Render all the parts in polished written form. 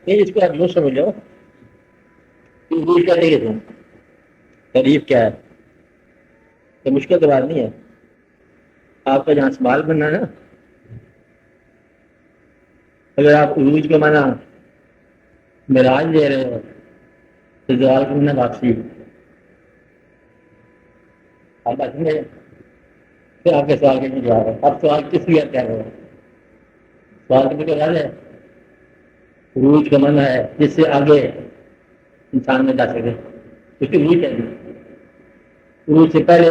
اس کو آپ یوں سمجھ لو عروج کا دیکھے تم تعریف کیا ہے، تو مشکل تو بات نہیں ہے. آپ کا جہاں سوال بننا ہے نا، اگر آپ عروج کا معنی معراج لے رہے ہو تو زوال کا معنی واپسی. آپ بات سمجھے؟ پھر آپ کے سوال کا جواب ہے. اب سوال کس لیے کیا ہے؟ سوال تو مجھے یاد ہے عروج کا معنی ہے جس سے آگے انسان میں جا سکے. اس کی عروج ہے. عروج سے پہلے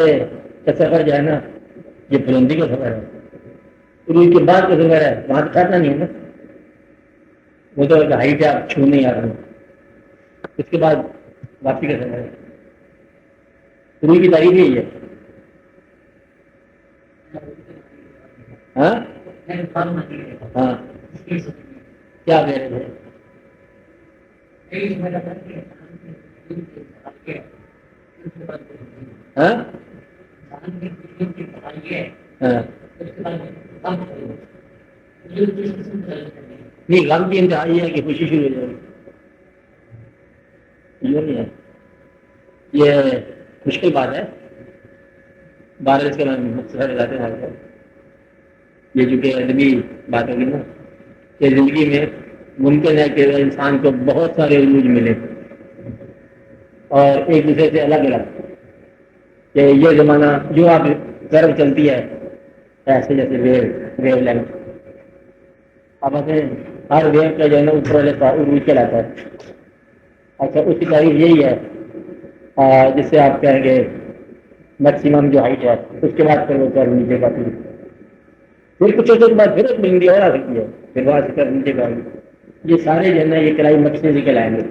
کا سفر جو ہے نا یہ بلندی کا سفر ہے. عروج کے بعد کا سفر ہے وہاں تو ٹھہرنا نہیں ہے نا، وہ تو ہائٹ ہے آپ چھو نہیں آ رہے. اس کے بعد واپسی کا سفر ہے. عروج کی تاریخ یہی ہے. ہاں ہاں کیا کہہ رہے تھے؟ ہاں ہاں نہیں، غم کی انتہا یہ ہے کہ خوشی شروع ہو جائے گی. یہ نہیں ہے، یہ مشکل بات ہے. بارش کے مختصر جاتے ہیں. یہ جو کہ ادبی بات ہوگی نا کہ زندگی میں ممکن ہے کہ انسان کو بہت سارے عروج ملے اور ایک دوسرے سے الگ الگ. کہ یہ زمانہ جو آپ گرو چلتی ہے ایسے جیسے ویو لینگ. اب ہر ویو کا جو ہے نا اوپر والے عروج کہلاتا ہے. اچھا اس کی تاریخ یہی ہے جس سے آپ کہیں گے میکسیمم جو ہائٹ ہے اس کے بعد پھر وہ کر نیچے کا پھر کچھ کے بعد پھر ایک بلندی اور آ سکتی ہے. پھر وہاں سے کر نیچے کا یہ سارے جو ہے نا یہ کلائمیکس سے کہلائیں گے.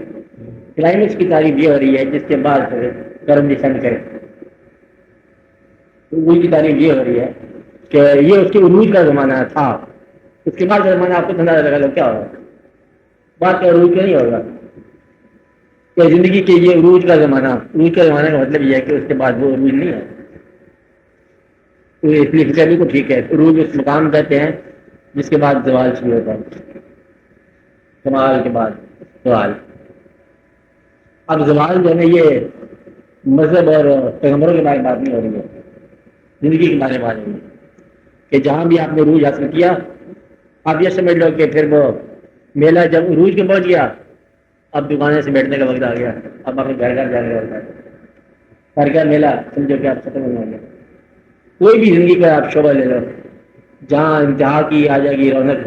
کلائمیکس کی تاریخ یہ ہو رہی ہے جس کے بعد پھر کرم ڈسینڈ کرے. عروج کی تاریخ یہ ہو رہی ہے کہ یہ اس کے عروج کا زمانہ تھا. اس کے بعد کا زمانہ آپ کو اندازہ لگا لو کیا ہوگا. بات کا عروج کا نہیں ہوگا کہ زندگی کے یہ عروج کا زمانہ. عروج کا زمانہ کا مطلب یہ ہے کہ اس کے بعد وہ عروج نہیں ہے. تو اس لیے بھی کو ٹھیک ہے. عروج اس مقام کہتے ہیں جس کے بعد زوال شروع ہوتا ہے. کمال کے بعد زوال. اب زوال جو ہے نا یہ مذہب اور پیغمبروں کے بارے میں بات نہیں ہو رہی ہے، زندگی کے بارے میں بات ہو رہی ہے کہ جہاں بھی آپ نے عروج حاصل کیا آپ یہ سمجھ لو کہ پھر وہ میلہ جب عروج کے پہنچ گیا اب دکانیں سے بیٹھنے کا وقت آ گیا. اب آپ گھر گھر جانے کا وقت آ گیا. گھر کا میلہ سمجھو کہ آپ ختم ہونے والے. کوئی بھی زندگی کا آپ شعبہ لے لو جہاں انتہا کی آ جائے گی رونق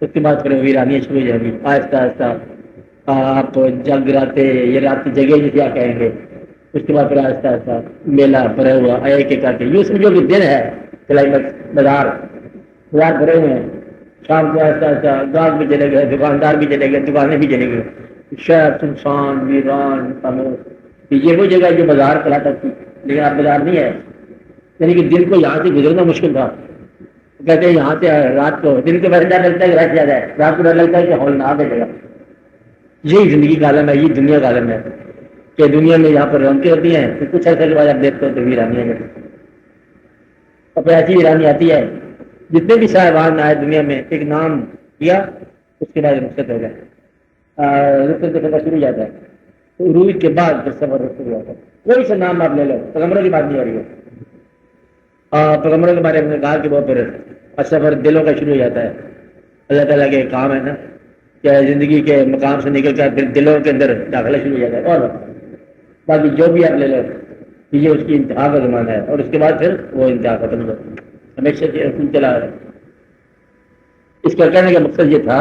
اس کے بعد پھر ویرانیاں شروع ہو جائیں گی آہستہ آہستہ. آپ جگ راتے یہ رات کی جگہ کیا کہیں گے. اس کے بعد پھر آہستہ آہستہ میلہ بھرا ہوا آیا کے کر کے یوں سمجھو کہ دن ہے. کلائمیکس بازار بھرے ہوئے ہیں. شام کو آہستہ آہستہ گاہک بھی چلے گئے، دکاندار بھی چلے گئے، دکانیں بھی چلے گئے. شہر سنسان ویران خاموش. یہ وہ جگہ جو بازار کہلاتا تھی لیکن اب بازار نہیں ہے. یعنی کہ دن کو یہاں سے گزرنا مشکل تھا. کہتے ہیں یہاں سے رات کو دن کے بعد ڈر لگتا ہے کہ رات زیادہ ہے، رات کو ڈر لگتا ہے کہ ہال نہ دے گا. یہی زندگی کا عالم ہے، یہ دنیا کا عالم ہے کہ دنیا میں یہاں پر رونقیں ہوتی ہیں تو کچھ عرصے کے بعد آپ دیکھتے ہو تو ویرانیاں ہیں. اب ایسی ویرانی آتی ہے جتنے بھی صاحبان آئے دنیا میں ایک نام دیا اس کے بعد رخصت ہو گئے. رخصت کا سفر شروع ہو جاتا ہے. تو عروج کے بعد پھر سفر شروع ہو جاتا ہے. کوئی سا نام آپ لے لو، پیغمبروں کی بات نہیں ہو رہی ہے. پیغمبروں کے بارے میں کہا کہ وہ پھر سفر دلوں کا شروع ہو جاتا ہے. اللہ تعالیٰ کے کام ہے نا کہ زندگی کے مقام سے نکل کر پھر دلوں کے اندر داخلہ شروع ہو جاتا ہے. اور باقی جو بھی آپ لے لو یہ اس کی انتہا کا زمانہ ہے اور اس کے بعد پھر وہ انتہا ختم ہو ہمیشہ چلا رہا ہے. اس کا کہنے کا مقصد یہ تھا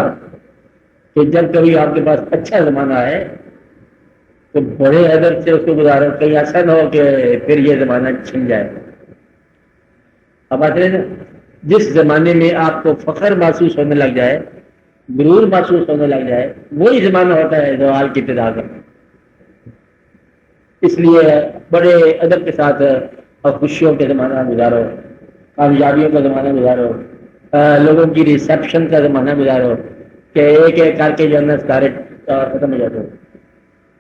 کہ جب کبھی آپ کے پاس اچھا زمانہ ہے تو بڑے ادب سے اس کو گزارو. کہیں ایسا نہ ہو کہ پھر یہ زمانہ چھن جائے. اب آتے ہیں جس زمانے میں آپ کو فخر محسوس ہونے لگ جائے، غرور محسوس ہونے لگ جائے، وہی زمانہ ہوتا ہے زوال کی ابتدا کا. اس لیے بڑے ادب کے ساتھ اور خوشیوں کے زمانہ گزارو، کامیابیوں کا زمانہ گزارو، لوگوں کی ریسیپشن کا زمانہ گزارو کہ ایک ایک کر کے جو ہے نا سارے ختم ہو جاتے ہو.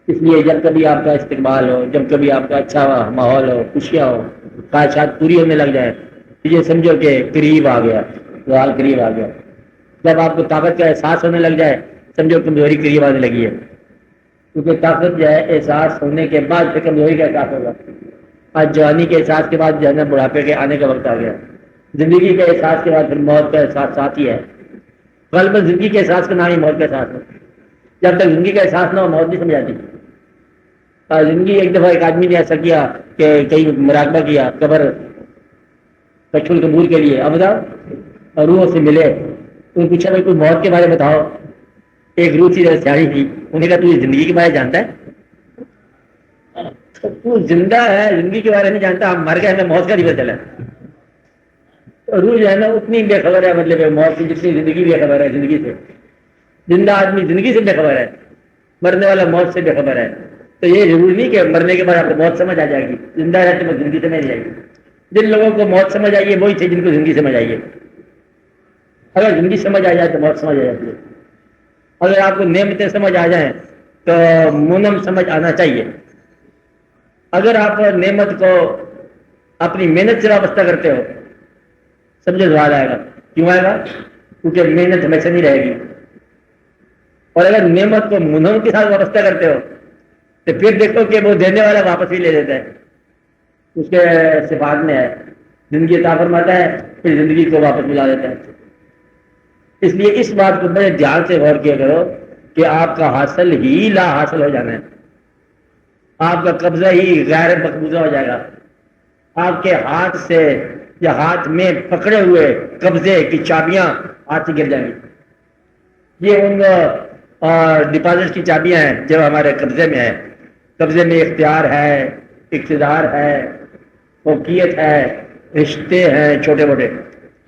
اس لیے جب کبھی آپ کا استقبال ہو، جب کبھی آپ کا اچھا ماحول ہو، خوشیاں ہو، خواہشات پوری ہونے لگ جائے تو یہ سمجھو کہ قریب آ گیا. زوال قریب آ گیا. جب آپ کو طاقت کا احساس ہونے لگ جائے سمجھو کمزوری قریب آنے لگی ہے، کیونکہ طاقت جو ہے احساس ہونے کے بعد پھر کمزوری کا احساس ہوگا. آج جوانی کے احساس کے بعد جو ہے نا بڑھاپے کے آنے کا وقت آ گیا. زندگی کے احساس کے بعد پھر موت کا احساس ساتھ ہی ہے. غالباً زندگی کے احساس کا نام ہی موت کا احساس ہے. جب تک زندگی کا احساس نہ ہو موت نہیں سمجھ آتی. زندگی ایک دفعہ ایک آدمی نے ایسا کیا کہ کئی مراقبہ کیا قبر کچھ قبور کے لیے، اب بتاؤ روحوں سے ملے تو پوچھا بھائی کوئی موت کے بارے میں بتاؤ. ایک روح تھی سیاحی تھی، انہیں کہا تو زندگی کے بارے جانتا ہے؟ تو زندہ ہے زندگی کے بارے نہیں جانتا، ہم مر گئے ہمیں موت کا نہیں پتہ چلا. روح جو ہے نا اتنی بے خبر ہے مطلب موت کی جتنی زندگی بے خبر ہے زندگی سے. زندہ آدمی زندگی سے بے خبر ہے، مرنے والا موت سے بے خبر ہے. تو یہ ضروری نہیں کہ مرنے کے بعد آپ کو موت سمجھ آ جائے گی، زندہ رہتے میں زندگی سمجھ جائے گی. جن لوگوں کو موت سمجھ آئیے وہی تھے جن کو زندگی سمجھ آئیے. اگر زندگی سمجھ آ جائے تو موت سمجھ آ جاتی ہے. اگر آپ کو نعمتیں سمجھ آ جائیں تو منم سمجھ آنا چاہیے. اگر آپ نعمت کو اپنی محنت سے وابستہ کرتے ہو سمجھے زوال آئے گا. کیوں آئے گا؟ کیونکہ محنت ہمیشہ نہیں رہے گی. اور اگر نعمت کو منم کے ساتھ وابستہ کرتے ہو تو پھر دیکھو کہ وہ دینے والا واپس بھی لے لیتا ہے. اس کے صفات میں ہے زندگی عطا فرماتا ہے پھر زندگی کو واپس ملا دیتا ہے. اس لیے اس بات کو بڑے دھیان سے غور کیا کرو کہ آپ کا حاصل ہی لا حاصل ہو جانا ہے. آپ کا قبضہ ہی غیر مقبوضہ ہو جائے گا. آپ کے ہاتھ سے یا ہاتھ میں پکڑے ہوئے قبضے کی چابیاں ہاتھ سے گر جائیں گی. یہ ان ڈپازٹ کی چابیاں ہیں جو ہمارے قبضے میں ہے. قبضے میں اختیار ہے، اقتدار ہے، فوقیت ہے، رشتے ہیں چھوٹے موٹے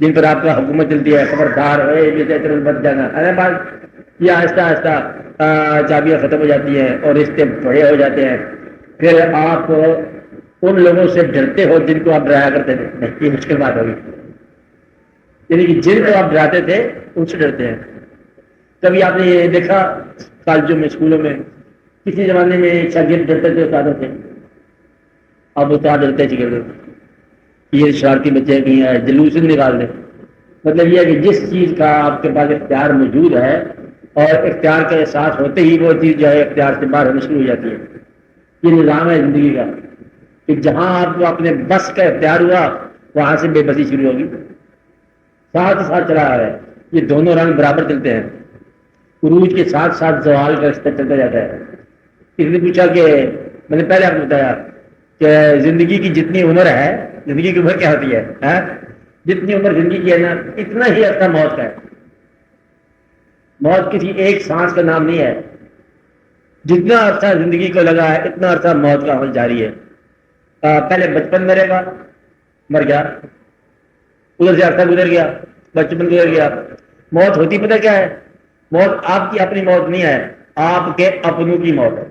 جن پر آپ کا حکومت چلتی ہے. خبردار ہوئے بچ جانا. ارے بات یہ آہستہ آہستہ چابیاں ختم ہو جاتی ہیں اور رشتے بڑے ہو جاتے ہیں. پھر آپ ان لوگوں سے ڈرتے ہو جن کو آپ ڈرایا کرتے تھے. نہیں، یہ مشکل بات ہوگی. یعنی کہ جن کو آپ ڈراتے تھے ان سے ڈرتے ہیں. کبھی آپ نے یہ دیکھا کالجوں میں اسکولوں میں کسی زمانے میں شاگرد ڈرتے تھے استادوں سے، اب استاد ڈرتے شاگرد یہ شرارتی بچے کہیں جلوس نکال دیں. مطلب یہ ہے کہ جس چیز کا آپ کے پاس اختیار موجود ہے اور اختیار کا احساس ہوتے ہی وہ چیز جو ہے اختیار سے باہر ہونا شروع ہو جاتی ہے. یہ نظام ہے زندگی کا کہ جہاں آپ کو اپنے بس کا اختیار ہوا وہاں سے بے بسی شروع ہوگی. ساتھ ساتھ چلا رہا ہے. یہ دونوں رنگ برابر چلتے ہیں. عروج کے ساتھ ساتھ زوال کا رشتہ چلتا جاتا ہے. کسی نے پوچھا کہ میں نے پہلے آپ کو بتایا کہ زندگی کی جتنی عمر ہے زندگی کی عمر کیا ہوتی ہے جتنی عمر زندگی کی ہے نا اتنا ہی عرصہ موت کا ہے. موت کسی ایک سانس کا نام نہیں ہے. جتنا عرصہ زندگی کو لگا ہے اتنا عرصہ موت کا عمل جاری ہے. پہلے بچپن مرے گا، مر گیا، ادھر سے عرصہ گزر گیا، بچپن گزر گیا. موت ہوتی پتہ کیا ہے؟ موت آپ کی اپنی موت نہیں ہے، آپ کے اپنوں کی موت ہے.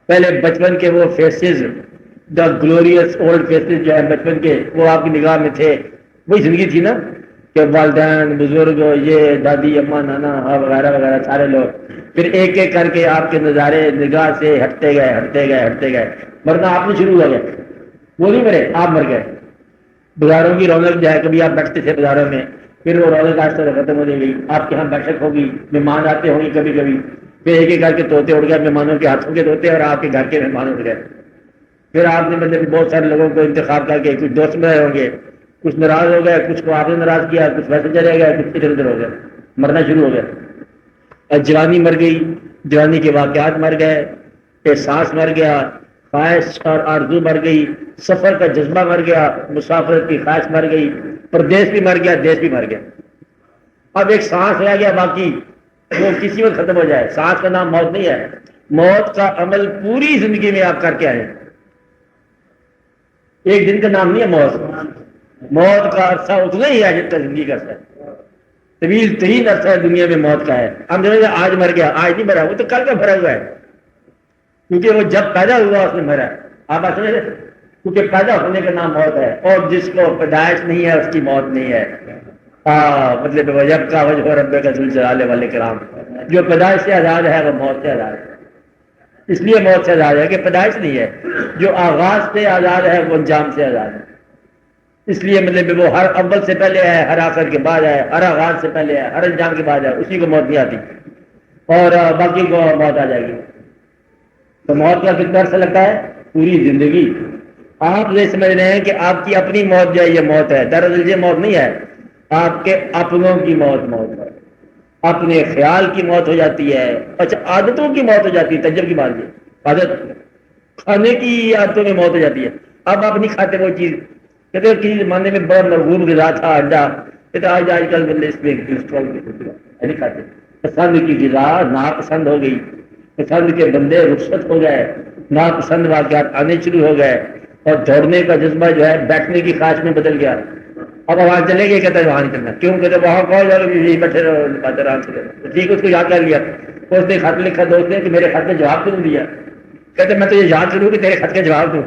پہلے بچپن کے وہ phases the glorious old phases جو ہے بچپن کے وہ آپ کی نگاہ میں تھے، وہی زندگی تھی نا کہ والدین بزرگ یہ دادی اماں نانا وغیرہ وغیرہ سارے لوگ پھر ایک ایک کر کے آپ کے نظارے نگاہ سے ہٹتے گئے ہٹتے گئے ہٹتے گئے. مرنا آپ نے شروع ہو گیا، وہ نہیں مرے آپ مر گئے. بازاروں کی رونق جو ہے کبھی آپ بیٹھتے تھے بازاروں میں پھر وہ رونق آج تک ختم ہو جائے گی. آپ کے یہاں بیٹھک ہوگی، مہمان آتے ہوں گے کبھی کبھی، پھر ایک ایک کر کے طوطے اڑ گئے مہمانوں کے ہاتھوں کے طوطے اور آپ کے گھر کے مہمان اڑ گئے. پھر آپ نے مطلب بہت سارے لوگوں کو انتخاب کر کے کچھ دوست بنائے ہوں گے، کچھ ناراض ہو گئے، کچھ کو آپ نے ناراض کیا، کچھ ویسے چلے گئے، کچھ ادھر ادھر ہو گئے. مرنا شروع ہو گیا. جوانی مر گئی، جوانی کے واقعات مر گئے، احساس مر گیا، خواہش اور آرزو مر گئی، سفر کا جذبہ مر گیا، مسافرت کی خواہش مر گئی، پردیس بھی مر گیا، دیش بھی مر گیا. اب ایک سانس رہ گیا باقی، وہ کسی وقت ختم ہو جائے. سانس کا نام موت نہیں ہے. موت کا عمل پوری زندگی میں آپ کر کے آئے. ایک دن کا نام نہیں ہے موت. موت کا عرصہ اتنا ہی ہے جتنا زندگی کا عرصہ ہے. طویل ترین عرصہ دنیا میں موت کا ہے. ہم جو آج مر گیا، آج نہیں مرا، وہ تو کل کا بھرا ہوا ہے کیونکہ وہ جب پیدا ہوا اس میں مرا. آپ بات سمجھ، کیونکہ پیدا ہونے کا نام موت ہے اور جس کو پیدائش نہیں ہے اس کی موت نہیں ہے. مطلب وجب کا وجہ رب کا ذل جلال والے کرام، جو پیدائش سے آزاد ہے وہ موت سے آزاد ہے. اس لیے موت سے آزاد ہے کہ پیدائش نہیں ہے. جو آغاز سے آزاد ہے وہ انجام سے آزاد ہے. اس لیے مطلب وہ ہر اول سے پہلے ہے، ہر آخر کے بعد ہے، ہر آغاز سے پہلے ہے، ہر انجام کے بعد ہے، اسی کو موت نہیں آتی اور باقی کو موت آ جائے گی. تو موت کا کتنا عرصہ لگتا ہے؟ پوری زندگی. آپ یہ سمجھ رہے ہیں کہ آپ کی اپنی موت جو ہے یہ موت ہے، دراصل یہ موت نہیں ہے، آپ کے اپنوں کی موت ہے. اپنے خیال کی موت ہو جاتی ہے. اچھا عادتوں کی موت ہو جاتی ہے، تجربے کی بات ہے، عادت کھانے کی عادتوں میں موت ہو جاتی ہے. اب آپ نہیں کھاتے وہ چیز، کہتے کسی زمانے میں بڑا مرغوب غذا تھا انڈا، کہتے آج کل بندے اس میں کولیسٹرول نہیں کھاتے. پسند کی غذا ناپسند ہو گئی، پسند کے بندے رخصت ہو گئے، ناپسند واقعات آنے شروع ہو گئے اور دوڑنے کا جذبہ جو ہے بیٹھنے کی خواہش میں بدل گیا. اب وہاں چلے گئے، کہتے ہیں وہاں نہیں چلنا. کیوں؟ کہتے وہاں کال جاؤ بیٹھے رہو باتیں آرام سے. ٹھیک اس کو یاد کر لیا، اس نے خط لکھا دوست نے کہ میرے خط کا جواب کیوں نہیں دیا. کہتے میں تو یہ یاد کروں کہ تیرے خط کا جواب دوں.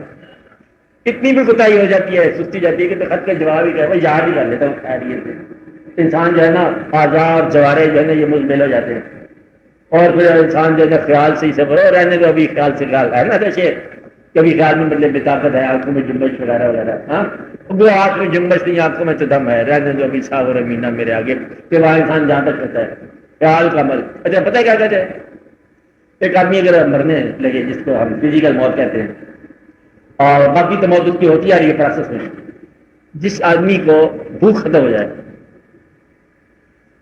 اتنی بھی کوتاہی ہو جاتی ہے، سستی جاتی ہے کہ تو خط کا جواب ہی کیا ہے، یاد ہی کر لیتا ہوں خیریت سے. انسان جو ہے نا آزاد جوارے جو ہے نا یہ مزمل ہو جاتے ہیں اور پھر انسان جو ہے خیال سے ہی سفر ہو رہنے تو ابھی خیال سے خیال ہے نا، جیسے کبھی خیال میں مطلب بے طاقت ہے، آنکھوں میں جنبش وغیرہ وغیرہ. ہاں وہ آنکھ میں جنبش نہیں، آنکھوں میں تو دم ہے، رہنے جو ابھی صاحب اور امینا میرے آگے کہ وہاں انسان جہاں تک کرتا ہے خیال کا عمل. اچھا پتہ ہے کیا کہتے ہیں؟ ایک آدمی اگر مرنے لگے جس کو ہم فزیکل موت کہتے ہیں اور باقی تو موت اس کی ہوتی آ رہی ہے پروسیس میں، جس آدمی کو بھوک ختم ہو جائے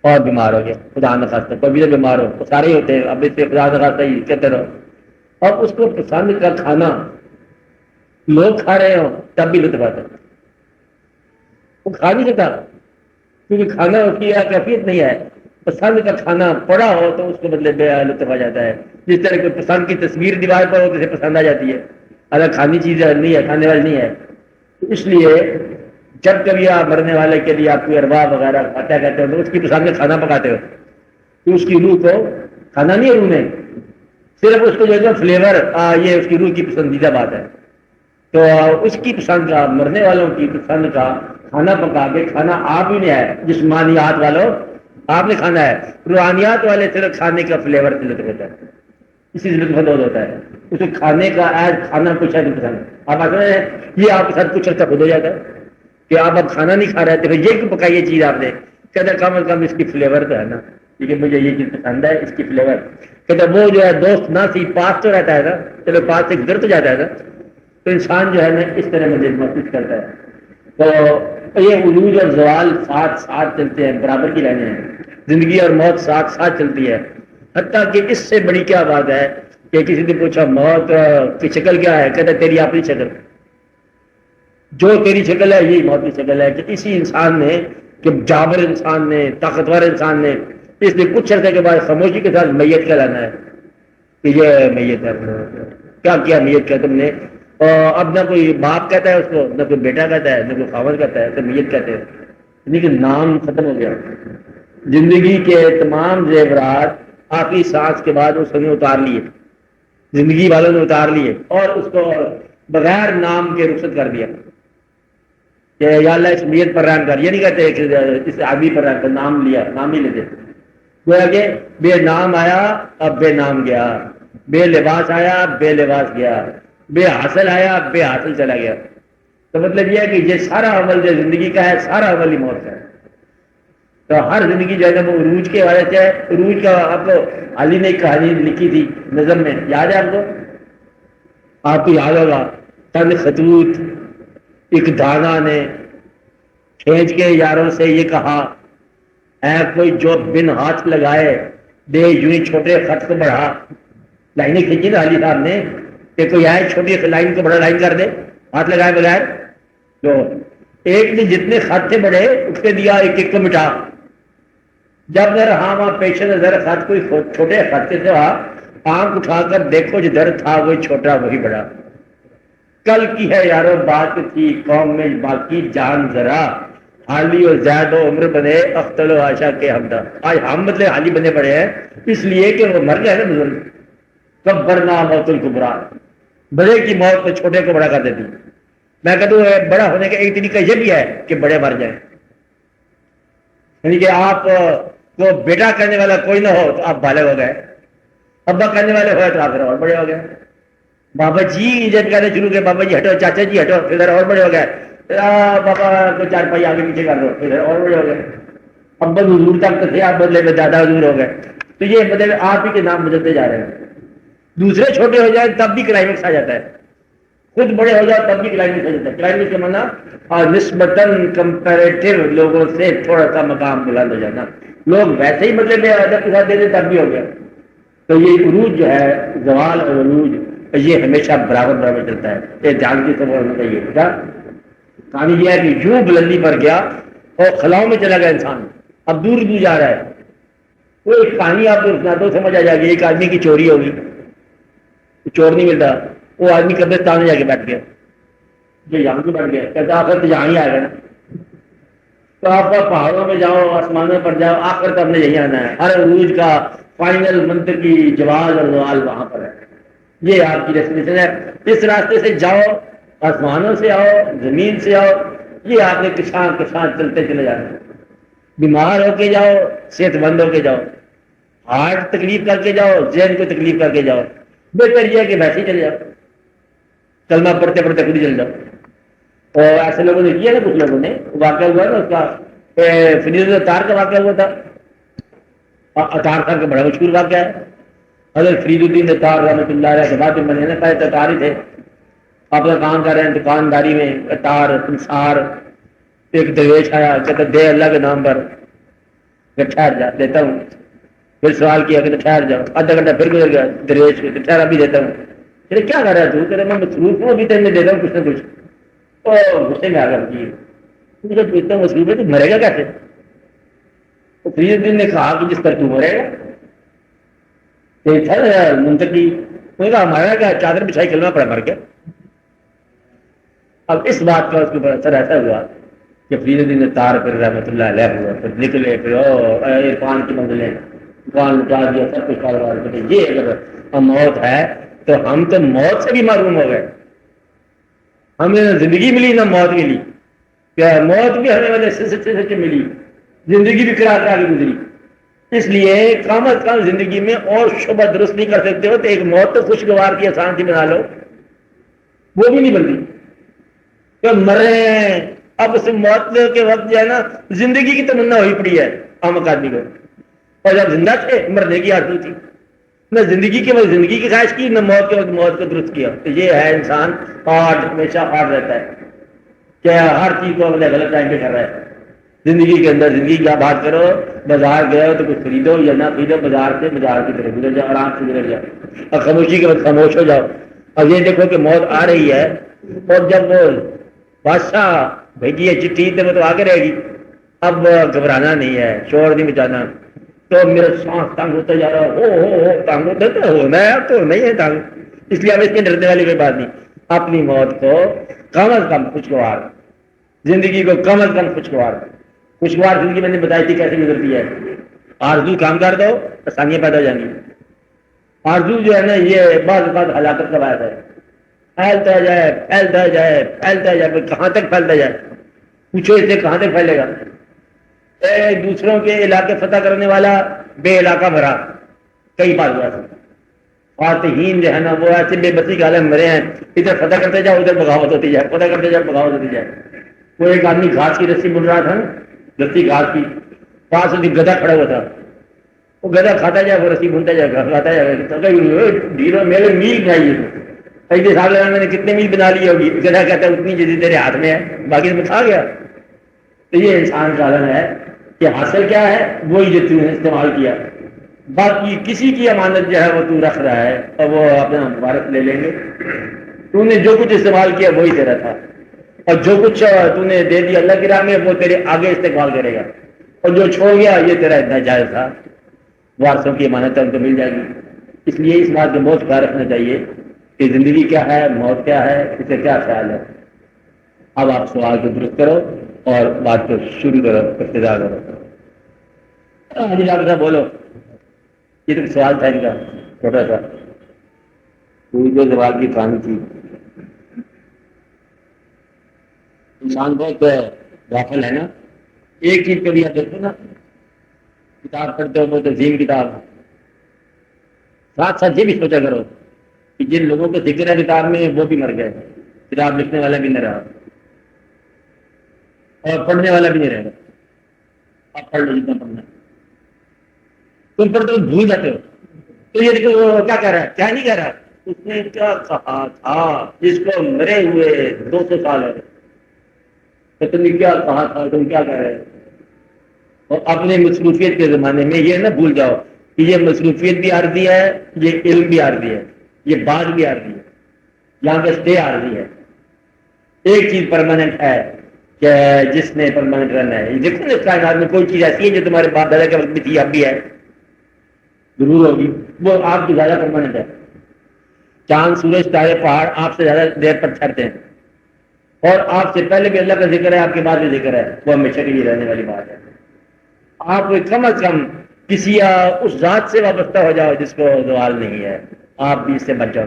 اور بیمار ہو گیا، خدا نخواستہ کبھی تو بیمار ہو تو سارے ہی ہوتے ہیں، اب اس سے خدا نخواستہ ہی کہتے رہو، اور اس کو پسند کا کھانا لوگ کھا رہے ہوں تب بھی لطف آتا ہے. وہ کھا نہیں سکتا کیونکہ کھانا اس کی کیفیت نہیں ہے. پسند کا کھانا پڑا ہو تو اس کو مطلب بے لطف آ جاتا ہے. جس طرح کوئی پسند کی تصویر دیوار پر ہو تو اسے پسند آ جاتی ہے، اگر کھانی چیز نہیں ہے، کھانے والی نہیں ہے. تو اس لیے جب کبھی آپ مرنے والے کے لیے آپ کوئی ارباب وغیرہ کھاتا کہتے ہو تو اس کی پسند کا کھانا پکاتے ہو تو اس کی روح کو کھانا نہیں ہے، روح میں صرف اس کو جو ہے فلیور یہ اس کی روح کی پسندیدہ بات ہے. تو اس کی پسند کا، مرنے والوں کی پسند کا کھانا پکا کے کھانا آپ ہی نے ہے. جسمانیات والوں آپ نے کھانا ہے، روحانیات والے صرف کھانے کا فلیور سے لطف ہوتا ہے، اسی سے لطف اندوز ہوتا ہے. اسے کھانے کا ایز کھانا کچھ ہے نہیں پسند. آپ آتے ہیں یہ آپ کے ساتھ کچھ عرصہ خود ہو جاتا ہے کہ آپ اب کھانا نہیں کھا رہے تھے، یہ کیوں پکائی یہ چیز آپ نے؟ کہتے کم از کم اس کی فلیور تو ہے نا، کیونکہ مجھے یہ چیز پسند ہے، اس کی فلیور. کہتے وہ جو ہے دوست نہ سی پاس تو رہتا ہے نا، چلو پاس سے گزر تو جاتا ہے نا. تو انسان جو ہے نا اس طرح مجھے محسوس کرتا ہے. تو یہ عروج اور زوال ساتھ ساتھ چلتے ہیں، برابر کی رہنے ہیں. زندگی اور موت ساتھ ساتھ چلتی ہے. حتیٰ کہ اس سے بڑی کیا بات ہے کہ کسی نے پوچھا موت کی شکل کیا ہے، کہتا تیری اپنی شکل، جو تیری شکل ہے یہی موت کی شکل ہے. کہ اسی انسان نے، کہ جابر انسان نے، طاقتور انسان نے، اس نے کچھ عرصے کے بعد خاموشی کے ساتھ میت کہلانا ہے کہ یہ میت ہے. کیا کیا میت کیا تم نے؟ اب نہ کوئی باپ کہتا ہے اس کو، نہ کوئی بیٹا کہتا ہے، نہ کوئی خاوند کہتا ہے، تو میت کہتے ہیں. لیکن نام ختم ہو گیا. زندگی کے تمام زیورات آخری سانس کے بعد اس نے اتار لیے، زندگی والوں نے اتار لیے اور اس کو بغیر نام کے رخصت کر دیا کہ یا اللہ اس میت پر رحم کر. یہ نہیں کہتے کہ اس آدمی پر رحم کر، نام لیا، نام ہی لیتے. گویا کہ بے نام آیا اب بے نام گیا، بے لباس آیا بے لباس گیا، بے حاصل آیا بے حاصل چلا گیا. تو مطلب یہ ہے کہ یہ سارا عمل جو زندگی کا ہے سارا عمل ہی موت کا ہے. تو ہر زندگی جو ہے وہ عروج کے وجہ سے ہے. عروج کا آپ کو علی نے ایک کہانی لکھی تھی نظم میں، یاد ہے آپ کو؟ آپ کو یاد ہوگا، تن خطوط ایک دانا نے کھینچ کے یاروں سے یہ کہا، اے کوئی جو بن ہاتھ لگائے دے یوں ہی چھوٹے خط کو بڑھا. لائنیں کھینچی نا علی صاحب نے کہ کوئی آئے چھوٹی لائن کو بڑا لائن کر دے ہاتھ لگائے بغیر. تو ایک نے جتنے خط تھے بڑے اس کے دیا ایک ایک کو مٹا. جب ذرا ہاں وہاں پیش نظر خط کوئی چھوٹے خط سے تھا، آنکھ اٹھا کر دیکھو جدھر تھا وہی چھوٹا وہی بڑا. کل کی ہے یارو بات تھی قوم میں باقی جان ذرا، حالی و زید و عمر بنے اختل و عاشا کے ہمدا. آج ہم مطلب حالی بنے پڑے ہیں اس لیے کہ وہ مر گئے نا بزرگ. کب برنا موت الکبرا، بڑے کی موت تو چھوٹے کو بڑا کر دیتی. میں کہتا ہوں بڑا ہونے کا ایک طریقہ یہ بھی ہے کہ بڑے مر جائیں، یعنی کہ آپ کو بیٹا کرنے والا کوئی نہ ہو تو آپ بالغ ہو گئے، ابا کرنے والے ہوئے تو آپ پھر اور بڑے ہو گئے. بابا جی جب کہنے شروع کے بابا جی ہٹو، چاچا جی ہٹو، پھر اور بڑے ہو گئے. بابا کو 4 پائی آگے پیچھے کر دو، پھر اور بڑے ہو گئے، اب بس حضور تک تو تھے، آپ بدلے میں دادا حضور ہو گئے، تو یہ بدلے آپ ہی کے نام بدلتے جا رہے ہیں. دوسرے چھوٹے ہو جائیں تب بھی کلائمیکس آ جاتا ہے، خود بڑے ہو جاؤ تب بھی کلائمیکس آ جاتا ہے. کلائمیکس کا مانا اور نسبتاً کمپیریٹیو لوگوں سے تھوڑا سا مقام بلند ہو جانا. لوگ ویسے ہی بدلے میں ادب کے ساتھ دے دیں تب بھی ہو گیا. تو یہ عروج جو ہے، زوال اور عروج، یہ ہمیشہ برابر برابر چلتا ہے. یہ دھیان کی طرف ہونا چاہیے. کہانی یہ ہے کہ یوں بلندی پر گیا اور خلاؤں میں چلا گیا انسان، اب دور دور جا رہا ہے. وہ ایک کہانی آپ کو سنا دو سمجھ آ جائے گی. ایک آدمی کی چوری ہوگی، چور نہیں ملتا، وہ آدمی قبرستان میں جا کے بیٹھ گیا، جو یہاں سے بیٹھ گیا، کہتا آخر تو یہاں ہی آئے گا نا. تو آپ پہاڑوں میں جاؤ، آسمانوں پر جاؤ، آخر تو ہم نے یہی آنا ہے. ہر عروج کا فائنل منطقی جواز اور زوال وہاں پر ہے. یہ آپ کی ڈیسٹینیشن ہے. اس راستے سے جاؤ، آسمانوں سے آؤ، زمین سے آؤ، یہ آپ نے کسان کسان چلتے چلے جانا ہے. بیمار ہو کے جاؤ، صحت مند ہو کے جاؤ، ہارٹ تکلیف کر کے جاؤ، ذہن کو تکلیف کر کے جاؤ. بہتر یہ ہے کہ ویسے ہی چلے جاؤ، کلمہ پڑھتے پڑھتے خود ہی چل جاؤ. اور ایسے لوگوں نے کیا نا، کچھ لوگوں نے واقعہ ہوا نا، اس کا فرید اتار کا واقعہ ہوا تھا. اتار کا بڑا مشہور واقعہ ہے. حضرت فرید الدین اتار رحمۃ اللہ علیہ کے بعد بنے نا، پہلے اتار ہی تھے، اپنا کام کر رہے ہیں دکانداری میں، اتار سنسار. ایک درویش آیا، کہتا دے اللہ کے نام پر، کہ ٹھہر جا دیتا ہوں. پھر سوال کیا کہ ٹھہر جاؤ. آدھا گھنٹہ پھر گزر گیا، درویش کو ٹھہرا بھی دیتا ہوں. کہ کیا کر رہا ہے تو؟ کہ میں مصروف ہوں، ابھی تک میں دیتا ہوں کچھ نہ کچھ. تو غصے میں آ گیا جی، جب اتنا مصروف ہے تو مرے گا کیسے؟ تو فرید الدین نے کہا کہ جس پر تو مرے گا منتقی. انہوں نے کہا ہمارا کیا، چادر بچھائی کلمہ پڑا مر گیا. اب اس بات کا اس کے اوپر اثر ایسا ہوا کہ فرید الدین اتار پھر رحمۃ اللہ علیہ ہوا، پھر نکلے، پھر عرفان کی منزلیں، دکان لٹا دیا، سب کچھ کاروبار کرتے. یہ اگر موت ہے تو ہم تو موت سے بھی معروم ہو گئے. ہمیں نہ زندگی ملی نہ موت ملی. کیا موت بھی ہمیں سچے ملی، زندگی بھی کرا کے گزری. اس لیے کم از کم زندگی میں اور شعبہ درست نہیں کر سکتے ہو تو ایک موت تو خوشگوار کی آسان سی بنا لو، وہ بھی نہیں بنتی. کہ مرے ہیں، اب اس موت کے وقت جو ہے نا زندگی کی تمنا ہوئی پڑی ہے عام آدمی کو. اور جب زندہ تھے مرنے کی آرزو تھی، نہ زندگی کے وقت زندگی کی خواہش کی، نہ موت کے وقت موت کو درست کیا. تو یہ ہے انسان آج ہمیشہ ہار رہتا ہے کہ ہر چیز کو اپنے غلط ٹائم پہ کر رہا ہے. زندگی کے اندر زندگی کیا بات کرو، بازار گئے ہو تو کچھ خریدو یا نہ خریدو، بازار سے بازار کی طرف گزر جاؤ، آرام سے گزر جاؤ، اور خاموشی کے وقت خاموش ہو جاؤ. اور یہ دیکھو کہ موت آ رہی ہے، اور جب وہ بادشاہ بھیجی ہے چٹھی تو وہ تو آگے رہے گی. اب گھبرانا نہیں ہے، شور نہیں مچانا. تو میرا سانس تنگ ہوتا جا رہا ہو تنگ ہوتا ہونا ہے تو نہیں ہے تنگ، اس لیے اب اس میں ڈرنے والی کوئی بات نہیں. اپنی موت کو کم از کم خوشگوار، زندگی کو کم از کم خوشگوار زندگی میں نے بتائی تھی کیسے گزرتی ہے. آرزو کام کر دو، آسانیاں پیدا ہو جائیں گی. آرزو جو ہے نا یہ بعض ہلاکت کا باعث ہے. پھیلتا جائے پھیلتا جائے پھیلتا جائے، کہاں تک پھیلتا جائے پوچھو اس سے، کہاں تک پھیلے گا. دوسروں کے علاقے فتح کرنے والا بے علاقہ بھرا کئی بار ہوا. فاتحین جو ہے نا وہ ایسے بے بسی کے عالم مرے ہیں، ادھر فتح کرتے جاؤ ادھر بغاوت ہوتی جائے، فتح کرتے جاؤ بغاوت ہوتی جائے. وہ ایک آدمی گھاس کی رسی بن رہا تھا نا، رسی گھاس کی، پاس اس گدھا کھڑا ہوا تھا. وہ گدھا کھاتا جائے، وہ رسی بنتا جائے گا، کھاتا جائے. ڈھیرو میرے میل بنائی ہے، ایسے سال میں نے کتنے میل بنا لی ہوگی. گدھا کہتا ہے اتنی جدید تیرے ہاتھ میں ہے، باقی میں کھا گیا. تو یہ انسان کا عالم ہے کہ حاصل کیا ہے وہی جو تم نے استعمال کیا، باقی کسی کی امانت جو ہے وہ تو رکھ رہا ہے اور وہ اپنا مبارک لے لیں گے. تو نے جو کچھ استعمال کیا وہی تیرا تھا، اور جو کچھ تو نے دے دیا اللہ کی راہ میں وہ تیرے آگے استقبال کرے گا. اور جو چھوڑ گیا یہ تیرا اتنا جائز تھا، وارثوں کی امانت ان کو مل جائے گی. اس لیے اس بات کو بہت خیال رکھنا چاہیے کہ زندگی کیا ہے، موت کیا ہے، اسے کیا خیال ہے. اب آپ سوال کو درست کرو اور بات کو شروع کرو، ابتدا کرو. حاجی ڈاکٹر صاحب بولو. یہ تو سوال تھا ان کا چھوٹا سا، کوئی جو سوال کی کہانی تھی. انسان بہت غافل ہے نا، ایک چیز کبھی آپ دیکھو نا، کتاب پڑھتے ہو بہت عظیم کتاب، ساتھ ساتھ یہ بھی سوچا کرو کہ جن لوگوں کو ذکر ہے کتاب میں وہ بھی مر گئے، کتاب لکھنے والا بھی نہ رہا. اور پڑھنے والا بھی نہیں رہے گا. آپ پڑھ لو جتنا پڑھنا ہے. تم پڑھتے ہو بھول جاتے ہو. تو یہ دیکھو وہ کیا کہہ رہا ہے, کیا نہیں کہہ رہا. اس نے کیا کہا تھا جس کو مرے ہوئے 200 سال ہو گئے, تو تم نے کیا کہا تھا, تم کیا کہہ رہے ہو. اور اپنے مصروفیت کے زمانے میں یہ نہ بھول جاؤ کہ یہ مصروفیت بھی عارضی ہے, یہ علم بھی عارضی ہے, یہ بات بھی عارضی ہے, یہاں پہ اسٹے عارضی ہے. ایک چیز پرماننٹ ہے کہ جس نے پرماننٹ رہنا ہے. دیکھو نا کائنات میں کوئی چیز ایسی ہے جو تمہارے باپ دادا کے وقت میں تھی اب بھی ہے, ضرور ہوگی, وہ آپ کی زیادہ پرماننٹ ہے. چاند سورج تارے پہاڑ آپ سے زیادہ دیر پر ٹھہرتے ہیں, اور آپ سے پہلے بھی اللہ کا ذکر ہے, آپ کے بعد بھی ذکر ہے, وہ ہمیشہ کے لیے رہنے والی بات ہے. آپ کم از کم کسی اس ذات سے وابستہ ہو جاؤ جس کو زوال نہیں ہے, آپ بھی اس سے بچ جاؤ.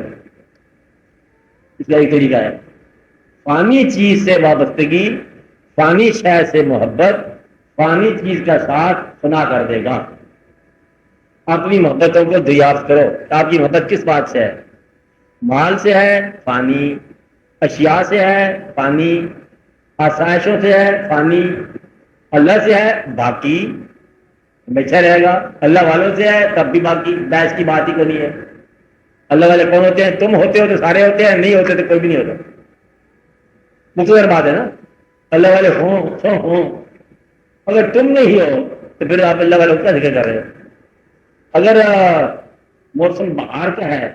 اس کا ایک طریقہ ہے, فانی چیز سے وابستگی, فانی شے سے محبت, فانی چیز کا ساتھ فنا کر دے گا. اپنی محبتوں کو دریافت کرو. آپ کی محبت کس بات سے ہے؟ مال سے ہے فانی, اشیاء سے ہے فانی, آسائشوں سے ہے فانی, اللہ سے ہے باقی ہمیشہ رہے گا, اللہ والوں سے ہے تب بھی باقی, بحث کی بات ہی کو نہیں ہے. اللہ والے کون ہوتے ہیں؟ تم ہوتے ہو تو سارے ہوتے ہیں, نہیں ہوتے تو کوئی بھی نہیں ہوتا. مختصر بات ہے نا. اللہ والے ہوں تو ہوں, اگر تم نہیں ہو تو پھر آپ اللہ والوں کا ذکر کر رہے ہو. اگر موسم باہر کا ہے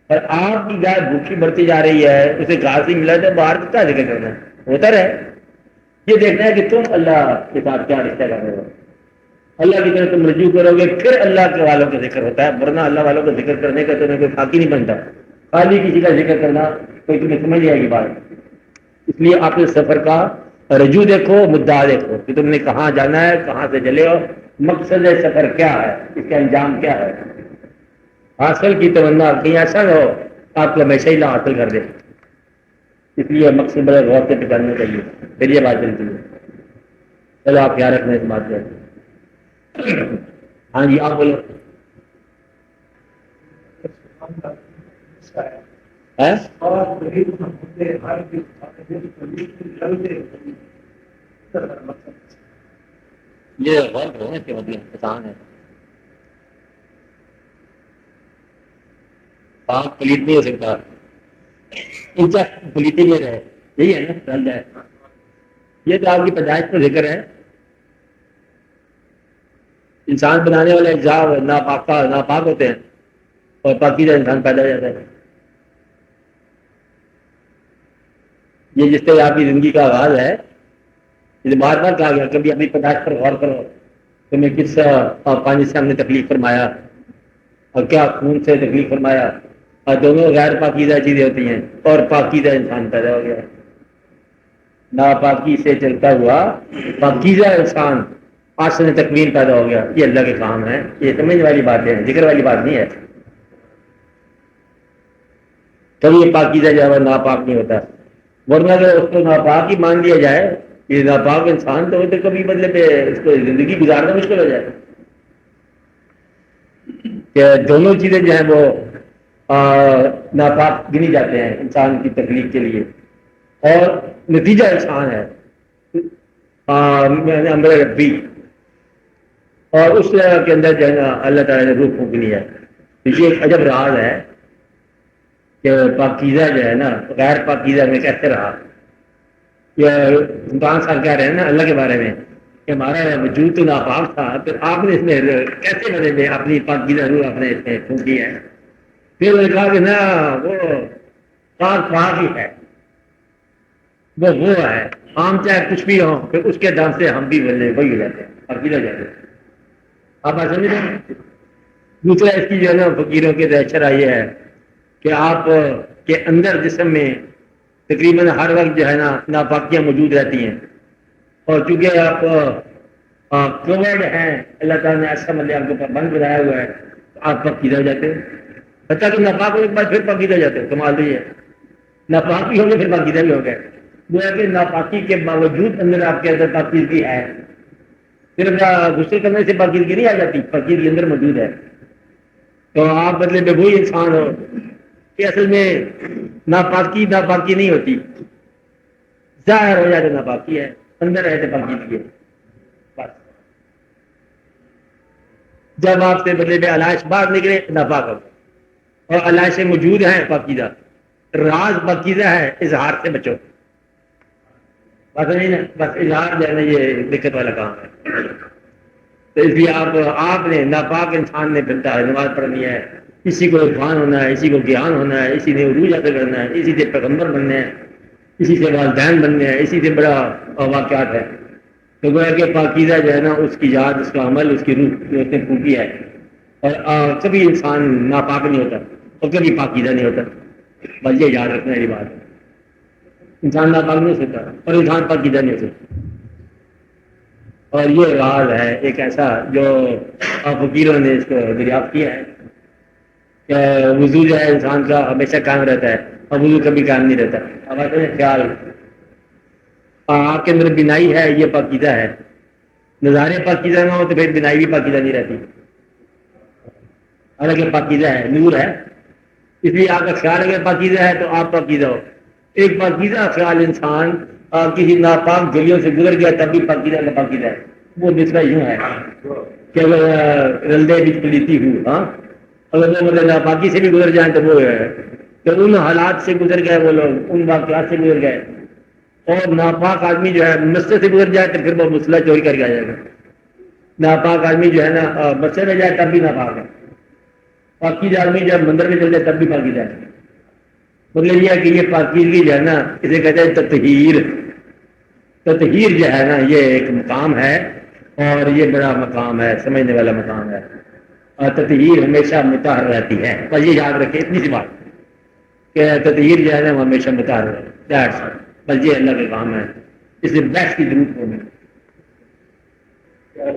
اور آپ کی گائے بھوکی بڑھتی جا رہی ہے, اسے گھاس ہی ملا تو باہر کا ذکر کرنا ہے, ہوتا رہے. یہ دیکھنا ہے کہ تم اللہ کے ساتھ کیا رشتہ کر رہے ہو. اللہ کی طرف تم رجوع کرو گے پھر اللہ کے والوں کا ذکر ہوتا ہے, ورنہ اللہ والوں کا ذکر کرنے کا تمہیں کوئی خاکی نہیں بنتا. خالی کسی کا ذکر کرنا کوئی تمہیں سمجھ جائے گی بات. اس لیے آپ نے سفر کا رجوع دیکھو, مدعا دیکھو کہ تم نے کہاں جانا ہے, کہاں سے چلے ہو, مقصد سفر کیا ہے, اس کا انجام کیا ہے. حاصل کی تمنا کہیں ایسا نہ ہو آپ کو ہمیشہ ہی نہ حاصل کر دے. اس لیے مقصد بڑے غور سے پکڑنا چاہیے, پھر یہ بات چلتی ہے. چلو آپ خیال رکھنا اس بات کا. ہاں جی آپ بولو. یہ غلط ہے کہ مطلب کسان ہے, پاک پلیت نہیں ہو سکتا, اونچا پلیتی میں رہے, یہی ہے نا رنگ ہے. یہ تو آپ کی پیدائش پر ذکر ہے. انسان بنانے والے اجزاء ناپاک ہوتے ہیں اور پاکیزہ انسان پیدا ہو جاتا ہے. یہ جس طرح آپ کی زندگی کا آغاز ہے, یہ بار بار کہا گیا کبھی اپنی پیدائش پر غور کرو, تمہیں کس پانی سے ہم نے تکلیف فرمایا اور کیا خون سے تکلیف فرمایا, اور دونوں غیر پاکیزہ چیزیں ہوتی ہیں, اور پاکیزہ انسان پیدا ہو گیا. ناپاکی سے چلتا ہوا پاکیزہ انسان آسن تکمیل پیدا ہو گیا. یہ اللہ کے کام ہے, یہ سمجھ والی بات ہے, ذکر والی بات نہیں ہے. کبھی یہ پاکیزہ جو ہے ناپاک نہیں ہوتا, ورنہ اگر اس کو ناپاک ہی مان لیا جائے, یہ ناپاک انسان تو کبھی مطلب اس کو زندگی گزارنا مشکل ہو جائے. کہ دونوں چیزیں جو ہیں وہ ناپاک گنی جاتے ہیں انسان کی تکلیف کے لیے, اور نتیجہ انسان ہے امر ربی, اور اس کے اندر جو ہے نا اللہ تعالیٰ نے روح پھونکنی ہے. یہ ایک عجب راز ہے کہ پاکیزہ جو ہے نا غیر پاکیزہ میں کیسے رہا. یہ سلطان صاحب کہہ رہے ہیں نا اللہ کے بارے میں کہ ہمارا وجود تو ناپاک تھا, پھر آپ نے اس میں کیسے بنے میں اپنی پاکیزہ روح اپنے اس میں پھونکی ہے. پھر انہوں نے کہا کہ نا وہ پاک ہی ہے, وہ ہے. عام چاہے کچھ بھی ہو پھر اس کے دم سے ہم بھی بولے وہی ہو جاتے ہیں, پاکیزہ جاتے ہیں. آپ بات سمجھ رہے ہیں. دوسرا اس کی جو ہے نا فقیروں کے اشرا یہ ہے کہ آپ کے اندر جسم میں تقریباً ہر وقت جو ہے نا ناپاکیاں موجود رہتی ہیں, اور چونکہ آپ کوورڈ ہیں, اللہ تعالیٰ نے ایسا مطلب آپ کے اوپر بند بنایا ہوا ہے, آپ پاکیزہ ہو جاتے ہیں. بچہ تو ناپاک ہونے کے بعد پھر پاکیزہ ہو جاتے ہیں. کمال نہیں ہے, ناپاک بھی ہو گئے پھر پاکیزہ بھی ہو گئے. وہ ہے کہ ناپاکی کے باوجود اندر آپ کے اندر پاکیزگی ہے. صرف غسل کرنے سے پاکیزگی نہیں آ جاتی, پاکیزگی اندر موجود ہے. تو آپ بدلے میں وہی انسان ہو کہ اصل میں ناپاکی نہیں ہوتی, ظاہر ہو جائے تو ناپاکی ہے, اندر رہتے پاکیزگی بس. جب آپ سے بدلے میں علائش باہر نکلے ناپاک ہو, اور علائشیں موجود ہیں پاکیزہ, راز پاکیزہ ہے, اظہار سے بچو. بس نہیں نا, بس اظہار جو ہے نا یہ دقت والا کام ہے. تو اس لیے آپ نے ناپاک انسان نے پھرتا ہے, نماز پڑھنی ہے, اسی کو عرفان ہونا ہے, اسی کو گیان ہونا ہے, اسی نے عروج حاصل کرنا ہے, اسی سے پیغمبر بننے ہیں, اسی سے والدین بننے ہیں, اسی سے بڑا واقعات ہے. تو گویا کہ پاکیزہ جو ہے نا اس کی یاد, اس کا عمل, اس کی روح جو اتنی پھوٹی ہے. اور کبھی انسان ناپاک نہیں ہوتا اور کبھی پاکیزہ نہیں ہوتا. بس یہ یاد رکھنا ہے یہ بات. انسان ناپاک نہیں ہو سکتا اور انسان پاکیزہ نہیں ہو سکتا. اور یہ راز ہے ایک ایسا جو فقیروں نے اس کو دریافت کیا ہے کہ وضو جو ہے انسان کا ہمیشہ قائم رہتا ہے اور وضو کبھی قائم نہیں رہتا. اب آتے ہیں خیال, آپ کے اندر بینائی ہے, یہ پاکیزہ ہے. نظارے پاکیزہ نہ ہو تو پھر بینائی بھی پاکیزہ نہیں رہتی. حالانکہ پاکیزہ ہے, نور ہے, اس لیے آپ کا خیال اگر پاکیزہ ہے تو آپ پاکیزہ ہو. ایک پاکیزہ خیال انسان کسی ناپاک گلیوں سے گزر گیا تب بھی پاکیزہ کا پاکیزہ ہے. وہ دوسرا یوں ہے کہ اگر رلدے بھی پلیتی ہوں, ہاں اگر وہ مطلب ناپاکی سے بھی گزر جائیں تو وہ ہے کہ ان حالات سے گزر گئے وہ لوگ, ان واقعات سے گزر گئے. اور ناپاک آدمی جو ہے مسجد سے گزر جائے تو پھر وہ مسئلہ چوری کر کے آ جائے گا. ناپاک آدمی جو ہے نا مسجد میں جائے تب بھی ناپاک ہے. پاکیزہ آدمی جب مندر میں چل جائے تب بھی پاکیزہ ہے. مطلب یہ ہے کہ یہ پاکیزگی جو ہے نا اسے کہتے ہیں تطہیر. تطہیر جو ہے نا یہ ایک مقام ہے اور یہ بڑا مقام ہے, سمجھنے والا مقام ہے. اور تطہیر ہمیشہ مطہر رہتی ہے. بس یہ یاد رکھیں اتنی سی بات کہ تطہیر جو ہے نا وہ ہمیشہ مطہر رہتی ہے. بس یہ اللہ کا کام ہے, اس لیے بیٹھ کی ضرورت ہوگی.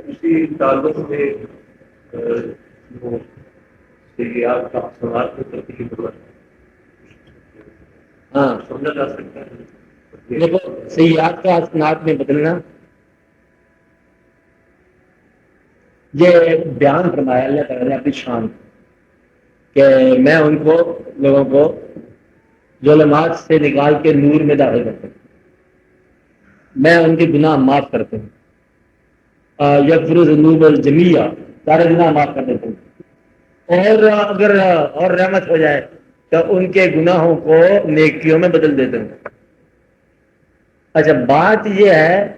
اسی تعلق میں ہاں سمجھا جا سکتا ہے. دیکھو سیاحت کا اسناد میں بدلنا یہ بیان فرمایا اللہ تعالیٰ نے اپنی شان کہ میں ان کو لوگوں کو ظلمات سے نکال کے نور میں داخل کرتا ہوں, میں ان کے گناہ معاف کرتا ہوں. یغفر الذنوب الجمیع, سارے گناہ معاف کر دیتا ہوں. اور اگر اور رحمت ہو جائے تو ان کے گناہوں کو نیکیوں میں بدل دیتے ہیں. اچھا بات یہ ہے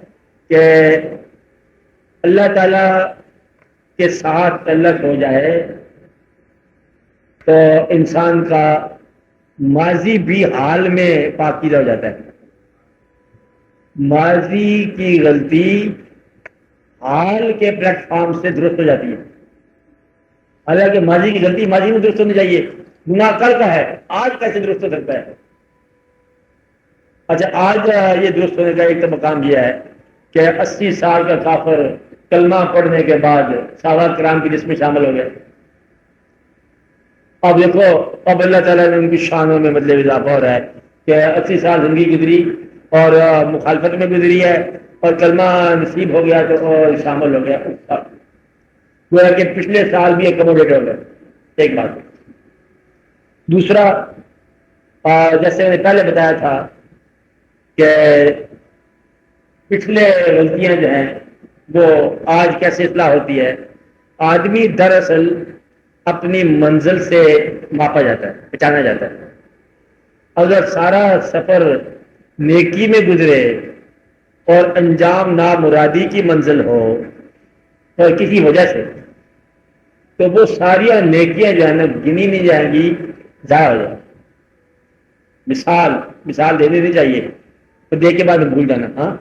کہ اللہ تعالیٰ کے ساتھ تعلق ہو جائے تو انسان کا ماضی بھی حال میں پاکیزہ ہو جاتا ہے. ماضی کی غلطی حال کے پلیٹ فارم سے درست ہو جاتی ہے. حالانکہ ماضی کی غلطی ماضی میں درست ہونی چاہیے, گناہ کل کا ہے, آج کیسے درست ہو سکتا ہے؟ اچھا آج یہ درست ہونے کا ایک تو مقام یہ ہے کہ 80 سال کا کافر کلمہ پڑھنے کے بعد صحابہ کرام کی لسٹ میں شامل ہو گئے. اب دیکھو اب اللہ تعالیٰ نے ان کی شانوں میں مطلب اضافہ ہو رہا ہے کہ 80 سال زندگی گزری اور مخالفت میں گزری ہے اور کلمہ نصیب ہو گیا تو شامل ہو گیا. گویا کہ پچھلے سال بھی ایکوموڈیٹ ہو گئے. ایک بات. دوسرا جیسے میں نے پہلے بتایا تھا کہ پچھلے غلطیاں جو ہیں وہ آج کیسے اصلاح ہوتی ہے. آدمی دراصل اپنی منزل سے ماپا جاتا ہے, پہچانا جاتا ہے. اگر سارا سفر نیکی میں گزرے اور انجام نامرادی کی منزل ہو اور کسی وجہ سے, تو وہ ساری نیکیاں جو ہے نا گنی نہیں جائیں گی, ضائع ہو جائیں. مثال دینے نہیں چاہیے تو دے کے بعد بھول جانا. ہاں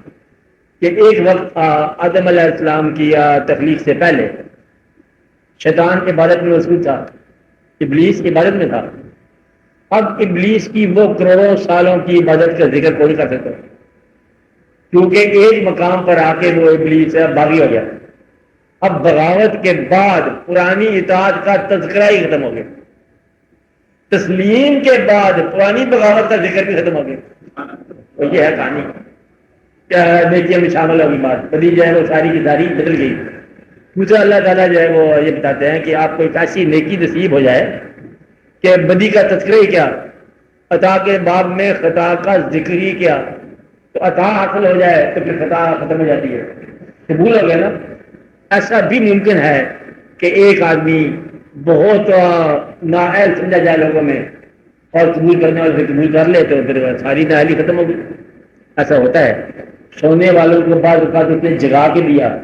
کہ ایک وقت آدم علیہ السلام کی تخلیق سے پہلے شیطان عبادت میں مشغول تھا, ابلیس عبادت میں تھا. اب ابلیس کی وہ کروڑوں سالوں کی عبادت کا ذکر کوئی کر سکتا کیونکہ ایک مقام پر آ کے وہ ابلیس باغی ہو گیا. اب بغاوت کے بعد پرانی اطاعت کا تذکرہ ہی ختم ہو گیا. تسلیم کے بعد پرانی بغاوت کا ذکر بھی ختم ہو گیا. تو یہ ہے کہانی. کیا نیکیوں میں شامل ہوگی بات بدی جو ہے وہ ساری کی ساری بدل گئی. دوسرا اللہ تعالیٰ جو ہے وہ یہ بتاتے ہیں کہ آپ کو ایک ایسی نیکی نصیب ہو جائے کہ بدی کا تذکرہ ہی کیا, عطا کے باب میں خطا کا ذکر ہی کیا, تو عطا حاصل ہو جائے تو پھر خطا ختم ہو جاتی ہے، قبول ہو گیا نا. ایسا بھی ممکن ہے کہ ایک آدمی بہت نااہل سمجھا جائے لوگوں میں اور قبول کرنے والے سے قبول کر لے تو پھر ساری نااہلی ختم ہو گئی. ایسا ہوتا ہے. سونے والوں کو بعض اوقات اس نے جگا کے دیا،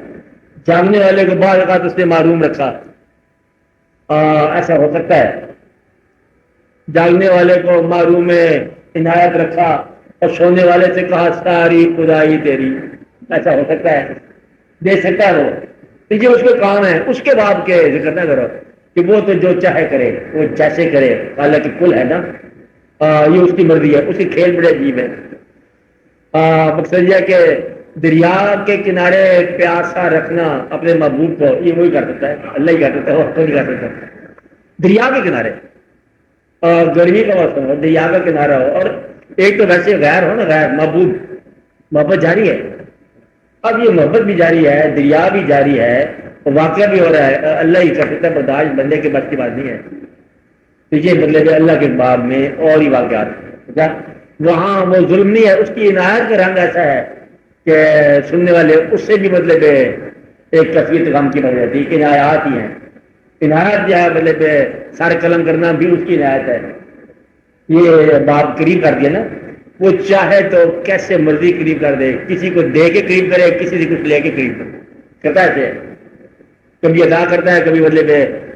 جاگنے والے کو بعض اوقات اس نے معروم رکھا. ایسا ہو سکتا ہے. جاگنے والے کو معروم عنایت رکھا اور سونے والے سے کہا ساری خدائی تیری. ایسا ہو سکتا ہے، دے سکتا ہے وہ. یہ اس کے کام ہے. اس کے بعد کے ذکر نہ کرو کہ وہ تو جو چاہے کرے، وہ جیسے کرے، حالانکہ کل ہے نا. یہ اس کی مرضی ہے. اس کی کھیل بڑے عجیب ہے. مقصد یہ کہ دریا کے کنارے پیاسا رکھنا اپنے محبوب کو، یہ وہی کر سکتا ہے، اللہ ہی کر سکتا ہے، اور کوئی نہیں کر سکتا. دریا کے کنارے گرمی کا موسم ہو، دریا کا کنارہ ہو، اور ایک تو ویسے غیر ہو نا، غیر محبوب، محبت جاری ہے. اب یہ محبت بھی جاری ہے، دریا بھی جاری ہے، واقعہ بھی ہو رہا ہے. اللہ ہی کر سکتا ہے، برداشت بندے کے بس کی بات نہیں ہے. تو یہ مطلب اللہ کے باب میں اور ہی واقعات، وہاں وہ ظلم نہیں ہے. اس کی عنایت کا رنگ ایسا ہے کہ سننے والے اس سے بھی مطلب ایک کثیت غم کی بن جاتی ہے. عنایات ہی ہیں. عنایت جو ہے مطلب سارے قلم کرنا بھی اس کی عنایت ہے. یہ باب قریب کر دیا نا. وہ چاہے تو کیسے مرضی قریب کر دے، کسی کو دے کے قریب کرے، کسی سے کچھ لے کے قریب کرتا ہے. کبھی ادا کرتا ہے، کبھی مطلب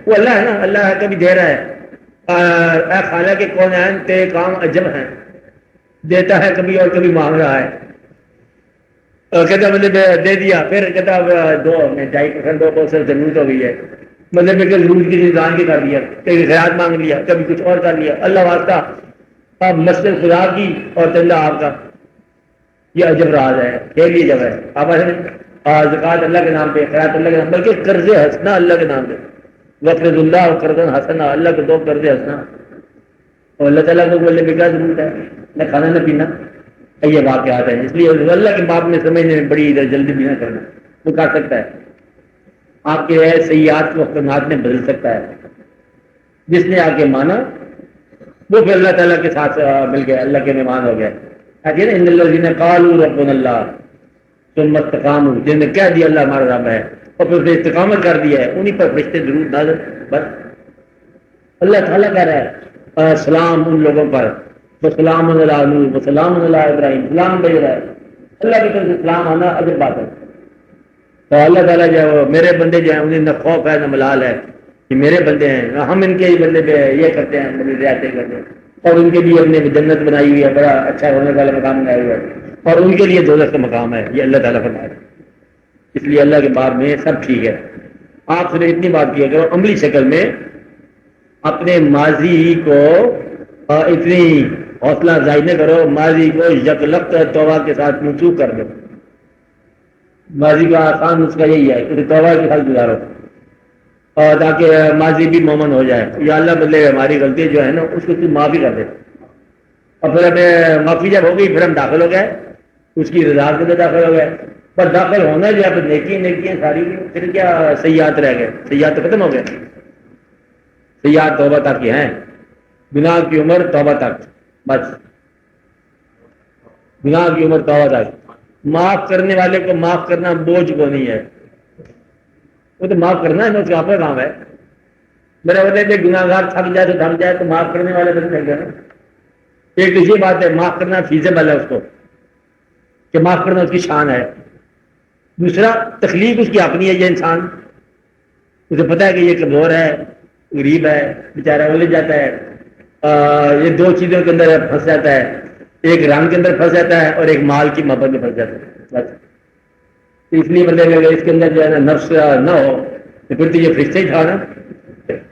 وہ اللہ ہے نا، اللہ ہے کبھی دے رہا ہے. اے خالق کے کونین تیرے کام عجب ہیں، دیتا ہے کبھی اور کبھی مانگ رہا ہے. کہتا مطلب دے دیا، پھر کہتا 2.5% 2% ضرورت ہو گئی ہے، مطلب کہ ضرورت کی انسان کی کر دیا، کبھی خیرات مانگ لیا، کبھی کچھ اور کر لیا. اللہ واسطہ اب مسجد خدا کی اور چندہ آپ کا. یہ عجب راز ہے، کھیل یہ جب ہے. آپ زکوٰۃ اللہ کے نام پہ، خیرات اللہ کے نام، بلکہ قرض حسنا اللہ کے نام پہ. وقرض اللہ اور قرض حسنا، اللہ کے دو قرض حسنا. اور اللہ تعالیٰ کو بولنے پہ کیا ضرورت ہے، نہ کھانا نہ پینا. یہ واقعات ہیں. اس لیے اللہ کے باب میں سمجھنے میں بڑی جلدی بھی نہ کرنا. وہ کر سکتا ہے آپ کے سیئات کو حسنات میں بدل سکتا ہے. جس نے آ کے مانا وہ پھر اللہ تعالیٰ کے ساتھ مل گیا، اللہ کے مہمان ہو گیا. ان الذین قالوا ربنا اللہ ثم استقاموا، جن نے کہہ دیا اللہ ہمارا رب ہے اور پھر اسے استقامت کر دیا ہے، انہیں پر فرشتے درود نازل. بس اللہ تعالیٰ کہہ رہا ہے سلام ان لوگوں پر، سلام علی نوح وسلام علی ابراہیم. سلام بھیج رہا ہے اللہ کی طرف سے. سلام آنا عجب بات ہے. تو اللہ تعالیٰ جو ہے میرے بندے جو ہیں انہیں نہ خوف ہے نہ ملال ہے، یہ میرے بندے ہیں، ہم ان کے ہی بندے پہ یہ کرتے ہیں، میری رعایتیں کرتے ہیں. اور ان کے لیے اپنے جنت بنائی ہوئی ہے، بڑا اچھا ہونے والا مقام بنایا ہوا ہے، اور ان کے لیے دوزخ کا مقام ہے. یہ اللہ تعالیٰ فرمایا. اس لیے اللہ کے باب میں سب ٹھیک ہے. آپ صرف اتنی بات کیا کرو عملی شکل میں اپنے ماضی کو اتنی حوصلہ افزائی نہ کرو، ماضی کو یکلخت توبہ کے ساتھ منسوخ کر دو. ماضی کا آسان نسخہ یہی ہے کہ توبہ کے ساتھ گزارو، اور تاکہ ماضی بھی مومن ہو جائے. یا اللہ بدلے ہماری غلطی جو ہے نا اس کو معافی کر دے. اور پھر ہمیں معافی جب ہو گئی پھر ہم داخل ہو گئے اس کی رضا کے اندر داخل ہو گئے. پر داخل ہونا جو ہے پھر نیکیاں ساری، پھر کیا سیئات رہ گئے. سیئات تو ختم ہو گئے. سیئات توبہ تک کی ہیں، گناہ کی عمر توبہ تک. بس گناہ کی عمر توبہ تک. معاف کرنے والے کو معاف کرنا بوجھ کو نہیں ہے، وہ تو معاف کرنا ہے نا، اس کا اپنا کام ہے. میرا مطلب ہے گناہ گار تھک جائے تو تھک جائے تو معاف کرنے والے بن جائے گا. ایک تو یہ بات ہے معاف کرنا فیزیبل ہے اس کو، کہ معاف کرنا اس کی شان ہے. دوسرا تکلیف اس کی اپنی ہے. یہ انسان اسے پتا ہے کہ یہ کمزور ہے، غریب ہے، بیچارہ الجھ جاتا ہے. یہ دو چیزوں کے اندر پھنس جاتا ہے، ایک رنگ کے اندر پھنس جاتا ہے اور ایک مال کی محبت میں پھنس جاتا ہے. بس اس لیے مطلب اگر اس کے اندر جو ہے نا نفس نہ ہو تو پھر تو یہ فرشتے ہی تھا نا.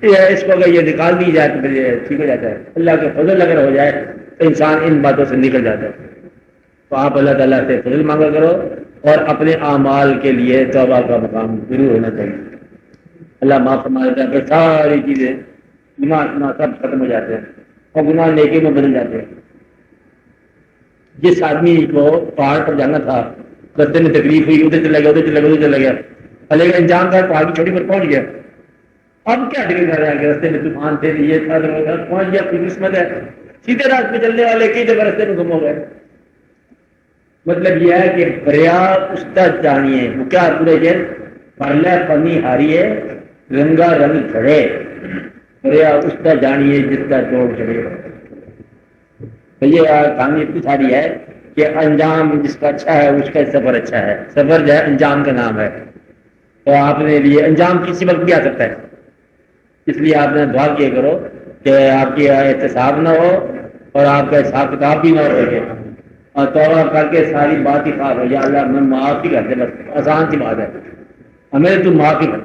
اس کو اگر یہ نکال دی جائے تو پھر یہ ٹھیک ہو جاتا ہے. اللہ کے فضل اگر ہو جائے تو انسان ان باتوں سے نکل جاتا ہے. تو آپ اللہ تعالیٰ سے فضل مانگا کرو اور اپنے اعمال کے لیے توبہ کا مقام ضرور ہونا چاہیے. اللہ معاف فرما دیتا ہے. پھر ساری چیزیں گناہ سب ختم ہو جاتے ہیں اور گناہ نیکی میں بدل جاتے ہیں. جس آدمی کو پہاڑ پر جانا تھا، رستے میں تکلیف ہوئی، ادھر چلا گیا، ادھر چلا گیا، ادھر چلا گیا، لیکن انجام تھا پہاڑ کی چھوٹی پر پہنچ گیا. اب کیا ڈگری کر رہا ہے کہ رستے میں طوفان تھے، یہ تھا، پہنچ گیا. اپنی قسمت ہے. سیدھے راستے چلنے والے کئی جگہ رستے میں گم ہو گئے. مطلب یہ ہے کہ بریا استاد جانیے وہ کیا پورے جن پرلے پنی ہاریے رنگا رنگ چڑھے بریا استاد جانیے جس کا توڑ چڑھے. تو یہ کہانی اتنی ساری ہے کہ انجام جس کا اچھا ہے اس کا سفر اچھا ہے. سفر جو ہے انجام کا نام ہے. تو آپ نے لیے انجام کسی وقت بھی آ سکتا ہے. اس لیے آپ نے دعا کیا کرو کہ آپ کی احتساب نہ ہو اور آپ کا حساب کتاب بھی نہ ہو سکے اور توبہ کر کے ساری بات ہی خاص ہو جائے. اللہ میں معاف ہی کر دے بس آسان سی بات ہے. ہمیں تو معاف ہی کر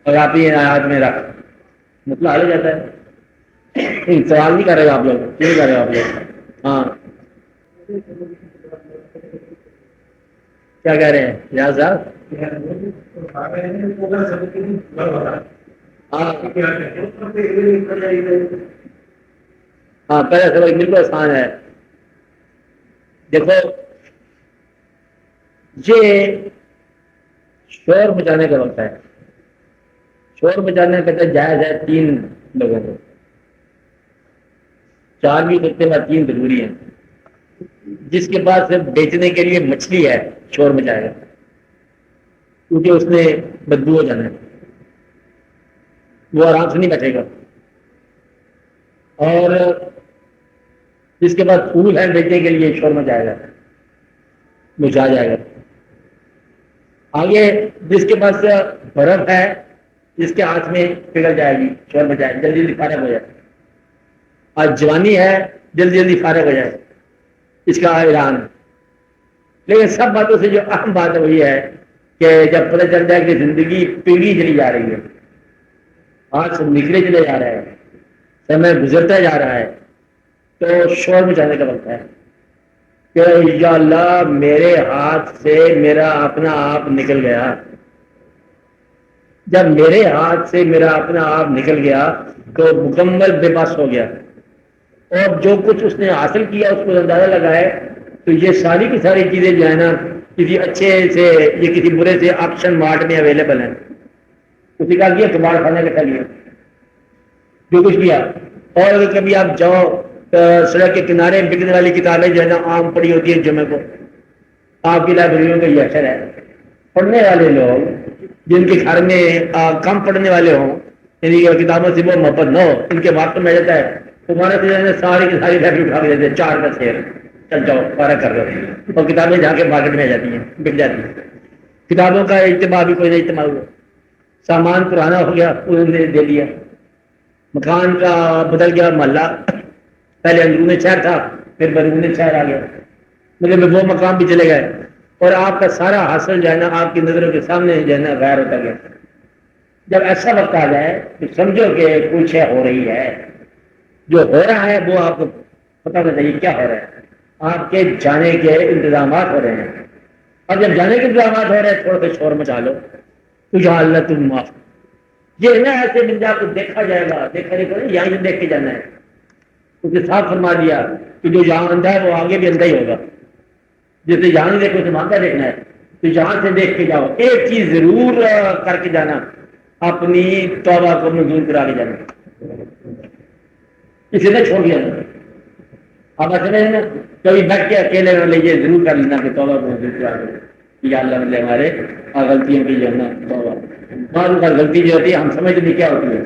اور آپ یہ آیات میں رکھ مطلب حل ہو جاتا ہے. سوال نہیں کر رہے آپ لوگ نہیں کر رہے آپ لوگ. ہاں کیا کہہ رہے ہیں ریاض صاحب؟ ہاں ہاں پہلے سبق بالکل آسان ہے. دیکھو یہ شور مچانے کا وقت ہے. شور مچانے کا جائز ہے 3 لوگوں کو. 4 بھی کرتے ہیں 3 ضروری ہیں. جس کے پاس صرف بیچنے کے لیے مچھلی ہے شور مچائے گا کیونکہ اس نے بدبو ہو جانا ہے. وہ آرام سے نہیں بیٹھے گا. اور جس کے پاس پھول ہے بیچنے کے لیے شور مچائے گا بجھا جائے گا. آگے جس کے پاس برف ہے جس کے ہاتھ میں پگھل جائے گی شور مچائے جلدی جلدی فارغ ہو جائے. آج جوانی ہے جلدی جلدی فارغ ہو جائے اس کا اعلان. لیکن سب باتوں سے جو اہم بات وہی ہے کہ جب پتہ چل جائے کہ زندگی پیڑھی چلی جا رہی ہے ہاتھ سے نکلے چلے جا رہا ہے سمے گزرتا جا رہا ہے تو شور مچانے کا وقت ہے کہ یا اللہ میرے ہاتھ سے میرا اپنا آپ نکل گیا. جب میرے ہاتھ سے میرا اپنا آپ نکل گیا تو مکمل بے بس ہو گیا اور جو کچھ اس نے حاصل کیا اس کو اندازہ لگائے تو یہ ساری کی ساری چیزیں جو ہے نا کسی اچھے سے یہ کسی برے سے آپشن مارٹ میں اویلیبل ہیں. اسی کا کیا کباڑ خانے کا لیا جو کچھ کیا. اور اگر کبھی آپ جاؤ سڑک کے کنارے بکنے والی کتابیں جو ہے نا عام پڑھی ہوتی ہیں جمعے کو آپ کی لائبریریوں کا یہ اثر ہے. پڑھنے والے لوگ جن کے گھر میں کم پڑھنے والے ہوں یعنی کتابوں سے وہ محبت نہ ہو ان کے واقع میں جاتا ہے تمہارے سے ساری کی ساری لائبریری اٹھا کے دیتے 4 کا شیئر چل جاؤ پارا کر دو اور کتابیں جا کے مارکیٹ میں آ جاتی ہیں بک جاتی ہیں. کتابوں کا اجتماع بھی کوئی نہیں اجتماع ہوا. سامان پرانا ہو گیا انہوں نے دے دیا. مکان کا بدل گیا محلہ پہلے اندرون شہر تھا پھر بیرون شہر آ گیا مطلب وہ مقام بھی چلے گئے اور آپ کا سارا حاصل جو ہے نا آپ کی نظروں کے سامنے جو ہے نا غیر ہوتا گیا. جب ایسا وقت آ جائے تو سمجھو کہ کچھ ہو رہی ہے. جو ہو رہا ہے وہ آپ کو پتہ ہونا چاہیے کیا ہو رہا ہے. آپ کے جانے کے انتظامات ہو رہے ہیں اور جب جانے کے انتظامات ہو رہے ہیں تھوڑا سا شور مچا لو تو یا اللہ تم معاف. یہ نہ ایسے مل جا کو دیکھا جائے گا دیکھا نہیں پڑے یہاں سے دیکھ کے جانا ہے. اسے صاف فرما دیا کہ جو یہاں اندھا ہے وہ آگے بھی اندھا ہی ہوگا. جیسے یہاں نہیں دیکھو تو آگے دیکھنا ہے تو یہاں سے دیکھ کے جاؤ. ایک چیز ضرور کر کے جانا اپنی توبہ کو منظور کرا کے جانا اسے نہ چھوڑ دیا. آپ ایسے نا کبھی بیٹھ کے اکیلے نہ لیجیے ضرور کر لینا کہ توبہ کو منظور کرا کے یا اللہ ملے ہمارے غلطیوں کی جو ہے نا توبہ. بعض کا غلطی جو ہوتی ہے ہم سمجھتے نہیں کیا ہوتی ہے.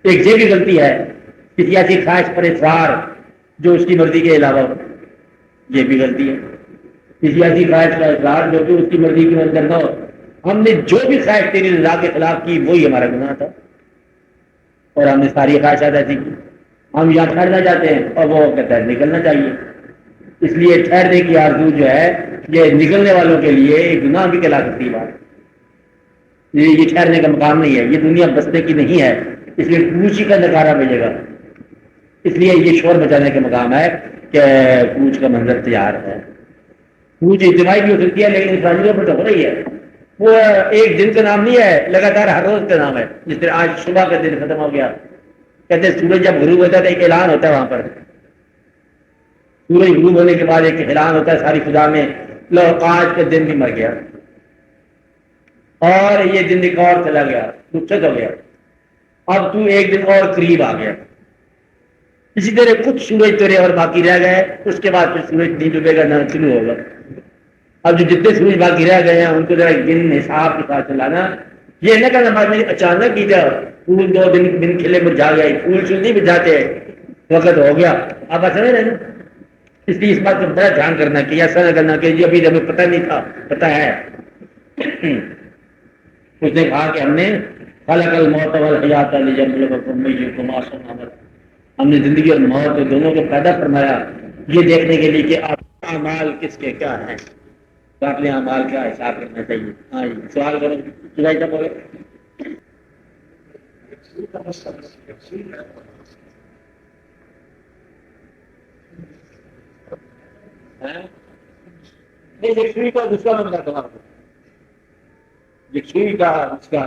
ایک یہ بھی غلطی ہے کسی ایسی خواہش پر اصرار جو اس کی مرضی کے علاوہ ہو. یہ بھی غلطی ہے کسی ایسی خواہش کا اصرار جو کہ اس کی مرضی کے اندر نہ ہو. ہم نے جو بھی خواہش تیری رضا کے خلاف کی وہی ہمارا گناہ تھا اور ہم نے ساری خواہشات ایسی کی. ہم یہاں ٹھہرنا چاہتے ہیں اور وہ کہتا ہے نکلنا چاہیے. اس لیے ٹھہرنے کی آرزو جو ہے یہ نکلنے والوں کے لیے ایک گناہ بھی کہلا سکتی بات. یہ ٹھہرنے کا مقام نہیں ہے. یہ دنیا بسنے کی نہیں ہے اس لیے کوچی کا نکارا بھیجے گا. اس لیے یہ شور بچانے کا مقام ہے کہ کوچ کا منظر تیار ہے. کوچ اجتماعی بھی ہو سکتی ہے لیکن انسانیوں پر تو ہو رہی ہے. وہ ایک دن کا نام نہیں ہے لگاتار ہر روز کا نام ہے. جس طرح آج صبح کا دن ختم ہو گیا کہتے ہیں سورج جب غروب ہوتا ہے تو ایک اعلان ہوتا ہے وہاں پر. سورج غروب ہونے کے بعد ایک اعلان ہوتا ہے ساری خدا میں لو آج کا دن بھی مر گیا اور یہ دن ایک اور چلا گیا رخصت ہو گیا. اب تو ایک دن اور قریب آ گیا. اسی طرح کچھ سورج تیرے اور باقی رہ گئے، اس کے بعد پھر سورج نہیں ڈوبے گا، نہ شروع ہوگا۔ اب جو جتنے سورج باقی رہ گئے ہیں ان کو ذرا دن حساب کے ساتھ چلانا، یہ نہ کرنا بعد میں اچانک ہی جب پھول 2 دن کھلے مرجھا گئے، پھول چول نہیں مرجھاتے، وقت ہو گیا، آپ سمجھ رہے ہیں۔ اس لیے اس بات کو بڑا دھیان کرنا کہ ایسا نہ کرنا کہ یہ ابھی ہمیں پتہ نہیں تھا، پتہ ہے۔ اس نے کہا کہ ہم نے خلق الموت والحیات لیبلوکم ایکم احسن عملا، ہم نے زندگی اور موت دونوں کو پیدا فرمایا یہ دیکھنے کے لیے کہ آپ اعمال کس کے کیا ہیں، تو اپنے اعمال کا حساب کرنا چاہیے۔ ہاں جی سوال کرو، سنائی تب بولے۔ نہیں یکسوئی کا دوسرا میں بتاتا ہوں آپ کو، یکسوئی کا اس کا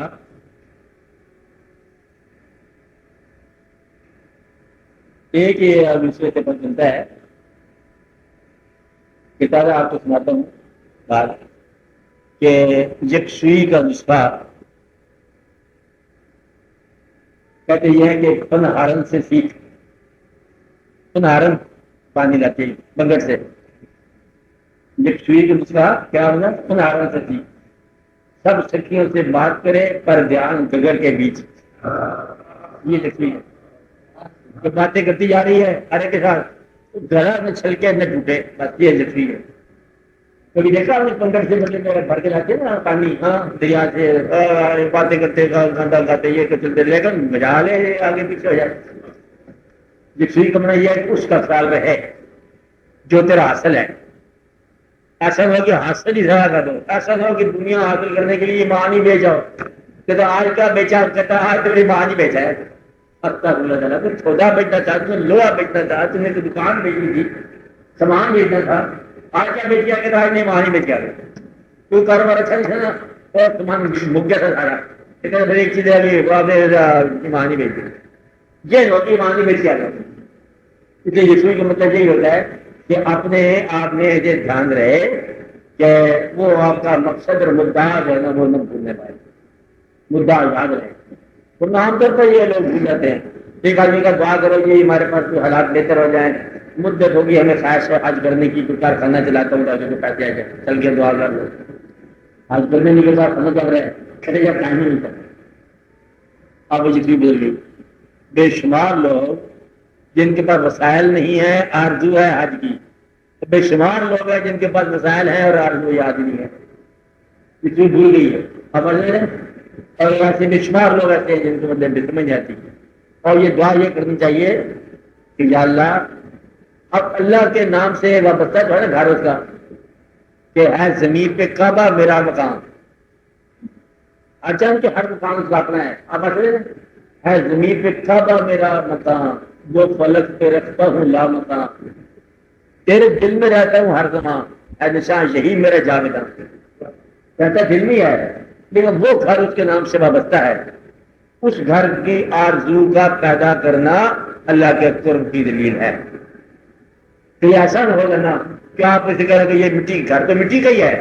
ایک یہ دوسرے سے پتہ چلتا ہے کہ تازہ آپ کو سناتا ہوں بات کہ یکسوئی کا نسخہ کہتے یہ ہے کہ پنہارن سے سیکھ، پنہارن پانی لاتے ہیں بنگڑ سے، یکسوئی کا نسخہ کیا ہوگا؟ پنہارن سے سیکھ، سب سکھیوں سے بات کرے پر دھیان گگر کے بیچ، یہ یکسوئی ہے۔ جب باتیں کرتی جا رہی ہے ارے کے ساتھ گلا میں چھلکے نہ ٹوٹے، بس یہ یکسوئی ہے۔ کبھی دیکھا ہم نے پنگڑ سے بڑے بھر کے لاتے ہیں نا پانی، ہاں دریا سے، باتیں کرتے گاندہ کھاتے یہ چلتے، لیکن بجا لے آگے پیچھے ہو جائے۔ یکسوئی کا مطلب یہ ہے کہ اس کا خیال رہے جو تیرا حاصل ہے، ایسا نہ ہو کہ حاصل ہی ضائع کر دو، ایسا نہ ہو کہ دنیا حاصل کرنے کے لیے ماں نہیں بیچاؤ کہ تو آج کا بیچا کہتا آج تیری ماں نہیں بیچا ہے، اللہ تعالیٰ تو سودا بیچنا تھا، تم نے لوہا بیچنا تھا، تم نے تو دکان بیچنی تھی، سامان بیچنا تھا، آج کیا بیچ گیا کہ آج نہیں ماں نہیں بیچ گیا، کوئی کاروبار اچھا نہیں تھا نا اور سامان مک گیا تھا سارا، لیکن پھر ایک چیز ہے کہ ماں نہیں بیچ گئی، یہ ہوتی ماں نہیں بیچ گیا۔ اس لیے یسوع کا مطلب یہی ہوتا ہے کہ اپنے آپ میں یہ دھیان رہے کہ وہ آپ کا مقصد اور مدعا جو ہے نا وہ نہ بھولنے پائے، مدعا یاد رہے۔ تو عام طور پر یہ لوگ بھول جاتے ہیں، ایک آدمی کا دعا کرو یہ ہمارے پاس کوئی حالات بہتر ہو جائیں، مدت ہوگی ہمیں خواہش ہے حج کرنے کی، کوئی کارخانہ چلاتا ہوں تاکہ پیسے آ جائے، چل کے دعا کر لو، حج کرنے نہیں کے بعد سمجھ آ رہے کھڑے جب ٹائم ہی نہیں تھا، اب وہ جتنی بدل گئی۔ بے شمار لوگ جن کے پاس وسائل نہیں ہے آرزو ہے حج کی، بے شمار لوگ ہیں جن کے پاس وسائل ہیں اور آرزو یاد نہیں ہے، اتنی بھول گئی ہے اب، اور ایسے بے شمار لوگ ایسے ہیں جن کو مطلب سمجھ جاتی ہے۔ اور یہ دعا یہ کرنی چاہیے کہ یا اللہ، اب اللہ کے نام سے وابستہ جو ہے نا گھر اس کا کہ ہے زمین پہ کعبہ میرا مقام، اچانک ہر مقام اس کا اپنا ہے، اب ہے زمین پہ کعبہ میرا مقام، جو فلک پہ رکھتا ہوں لا مقام، تیرے دل میں رہتا ہوں ہر زمان، اے نشان یہی میرا جاویداں، کہتا دل میں ہے لیکن وہ گھر اس کے نام سے وابستہ ہے، اس گھر کی آرزو کا پیدا کرنا اللہ کے قرب کی دلیل ہے۔ تو یہ ایسا نہ ہوگا نا کہ آپ اسے کہہ رہے کہ یہ مٹی، گھر تو مٹی کا ہی ہے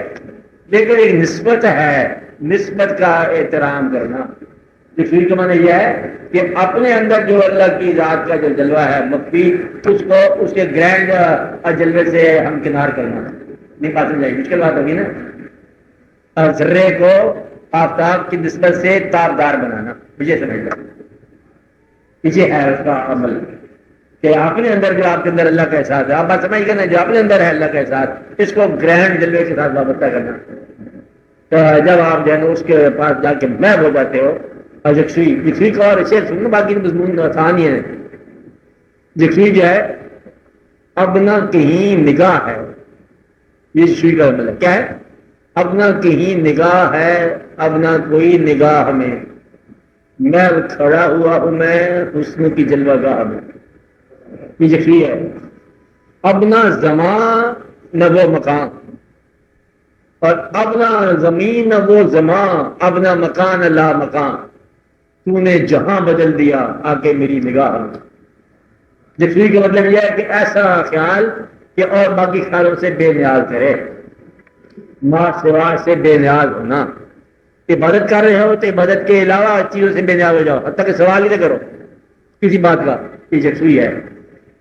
لیکن ایک نسبت ہے، نسبت کا احترام کرنا۔ یکسوئی کا معنی یہ ہے کہ اپنے اندر جو اللہ کی ذات کا جو جلوہ ہے مخفی، اس کو اس کے گرینڈ جلوے سے ہم کنار کرنا، نہیں بات سمجھ جائے گی، مشکل بات ہوگی نا، ذرے کو آفتاب کی نسبت سے تابدار بنانا، مجھے سمجھنا یہ ہے اس کا عمل کہ اپنے اندر جو آپ کے اندر اللہ کا احساس ہے، آپ بات سمجھ گئے نا، جو اپنے اندر ہے اللہ کا احساس، اس کو گرینڈ جلوے کے ساتھ وابستہ کرنا۔ تو جب آپ جو ہے اس کے پاس جا کے محب ہو جاتے ہو، اور یکسوئی کا اور شعر سننا، باقی مضمون آسان ہی ہے۔ یکسوئی جو ہے اب نہ کہیں نگاہ ہے، یہ یکسوئی کا مطلب کیا ہے؟ اب نہ کہیں نگاہ ہے، اب نہ کوئی نگاہ ہمیں، میں کھڑا ہوا ہوں میں حسن کی جلوہ گاہ میں، یہ یکسوئی ہے۔ اب نہ زمان نہ وہ مکان، اور اب نہ زمین نہ وہ زمان، اب نہ مکان لا مکان، تو نے جہاں بدل دیا آ کے میری نگاہ میں۔ یکسوئی کا مطلب یہ ہے کہ ایسا خیال کہ اور باقی خیالوں سے بے نیاز کرے، ماں سوا سے بے نیاز ہونا، عبادت کر رہے ہو تو عبادت کے علاوہ چیزوں سے بے نیاز ہو جاؤ، حتیٰ کہ سوال ہی نہ کرو کسی بات کا، یہ یکسوئی ہے۔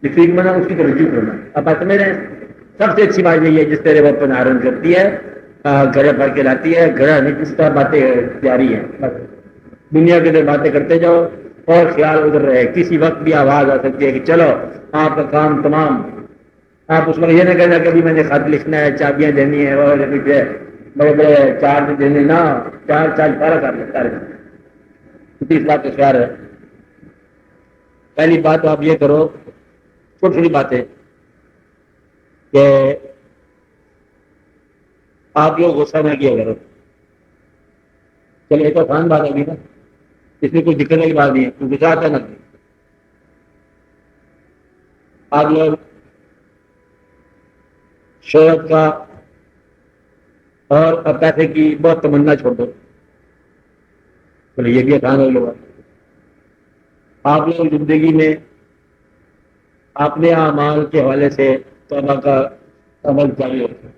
لفیق منا اس کی توجہ کرنا. اب بات میں رہے سب سے اچھی بات یہی ہے جس طرح وہ اپنا آرم کرتی ہے گھڑے بھر کے لاتی ہے, گھڑا نہیں اس طرح باتیں جاری ہیں, بس دنیا کے اندر باتیں کرتے جاؤ اور خیال ادھر رہے. کسی وقت بھی آواز آ سکتی ہے کہ چلو آپ کا کام تمام. آپ اس وقت یہ نہ کہنا کہ ابھی میں نے خط لکھنا ہے, چابیاں دینی ہے اور بڑے بڑے چارج دینے نہ, چار پارا کر لیتا ہے. اس بات کا خیال ہے. پہلی بات تو آپ یہ کرو, چھوٹی چھوٹی باتیں, کہ آپ لوگ غصہ نہ کیا کرو. چلے ایک آسان بات ہے نا, اس میں کوئی دقت والی بات نہیں ہے, کوئی غصہ آتا نہ. آپ لوگ شہرت کا اور پیسے کی بہت تمنا چھوڑ دو. چلو یہ بھی آسان ہو لوگا. آپ لوگ زندگی میں اپنے اعمال کے حوالے سے توبہ کا عمل جاری رکھیں,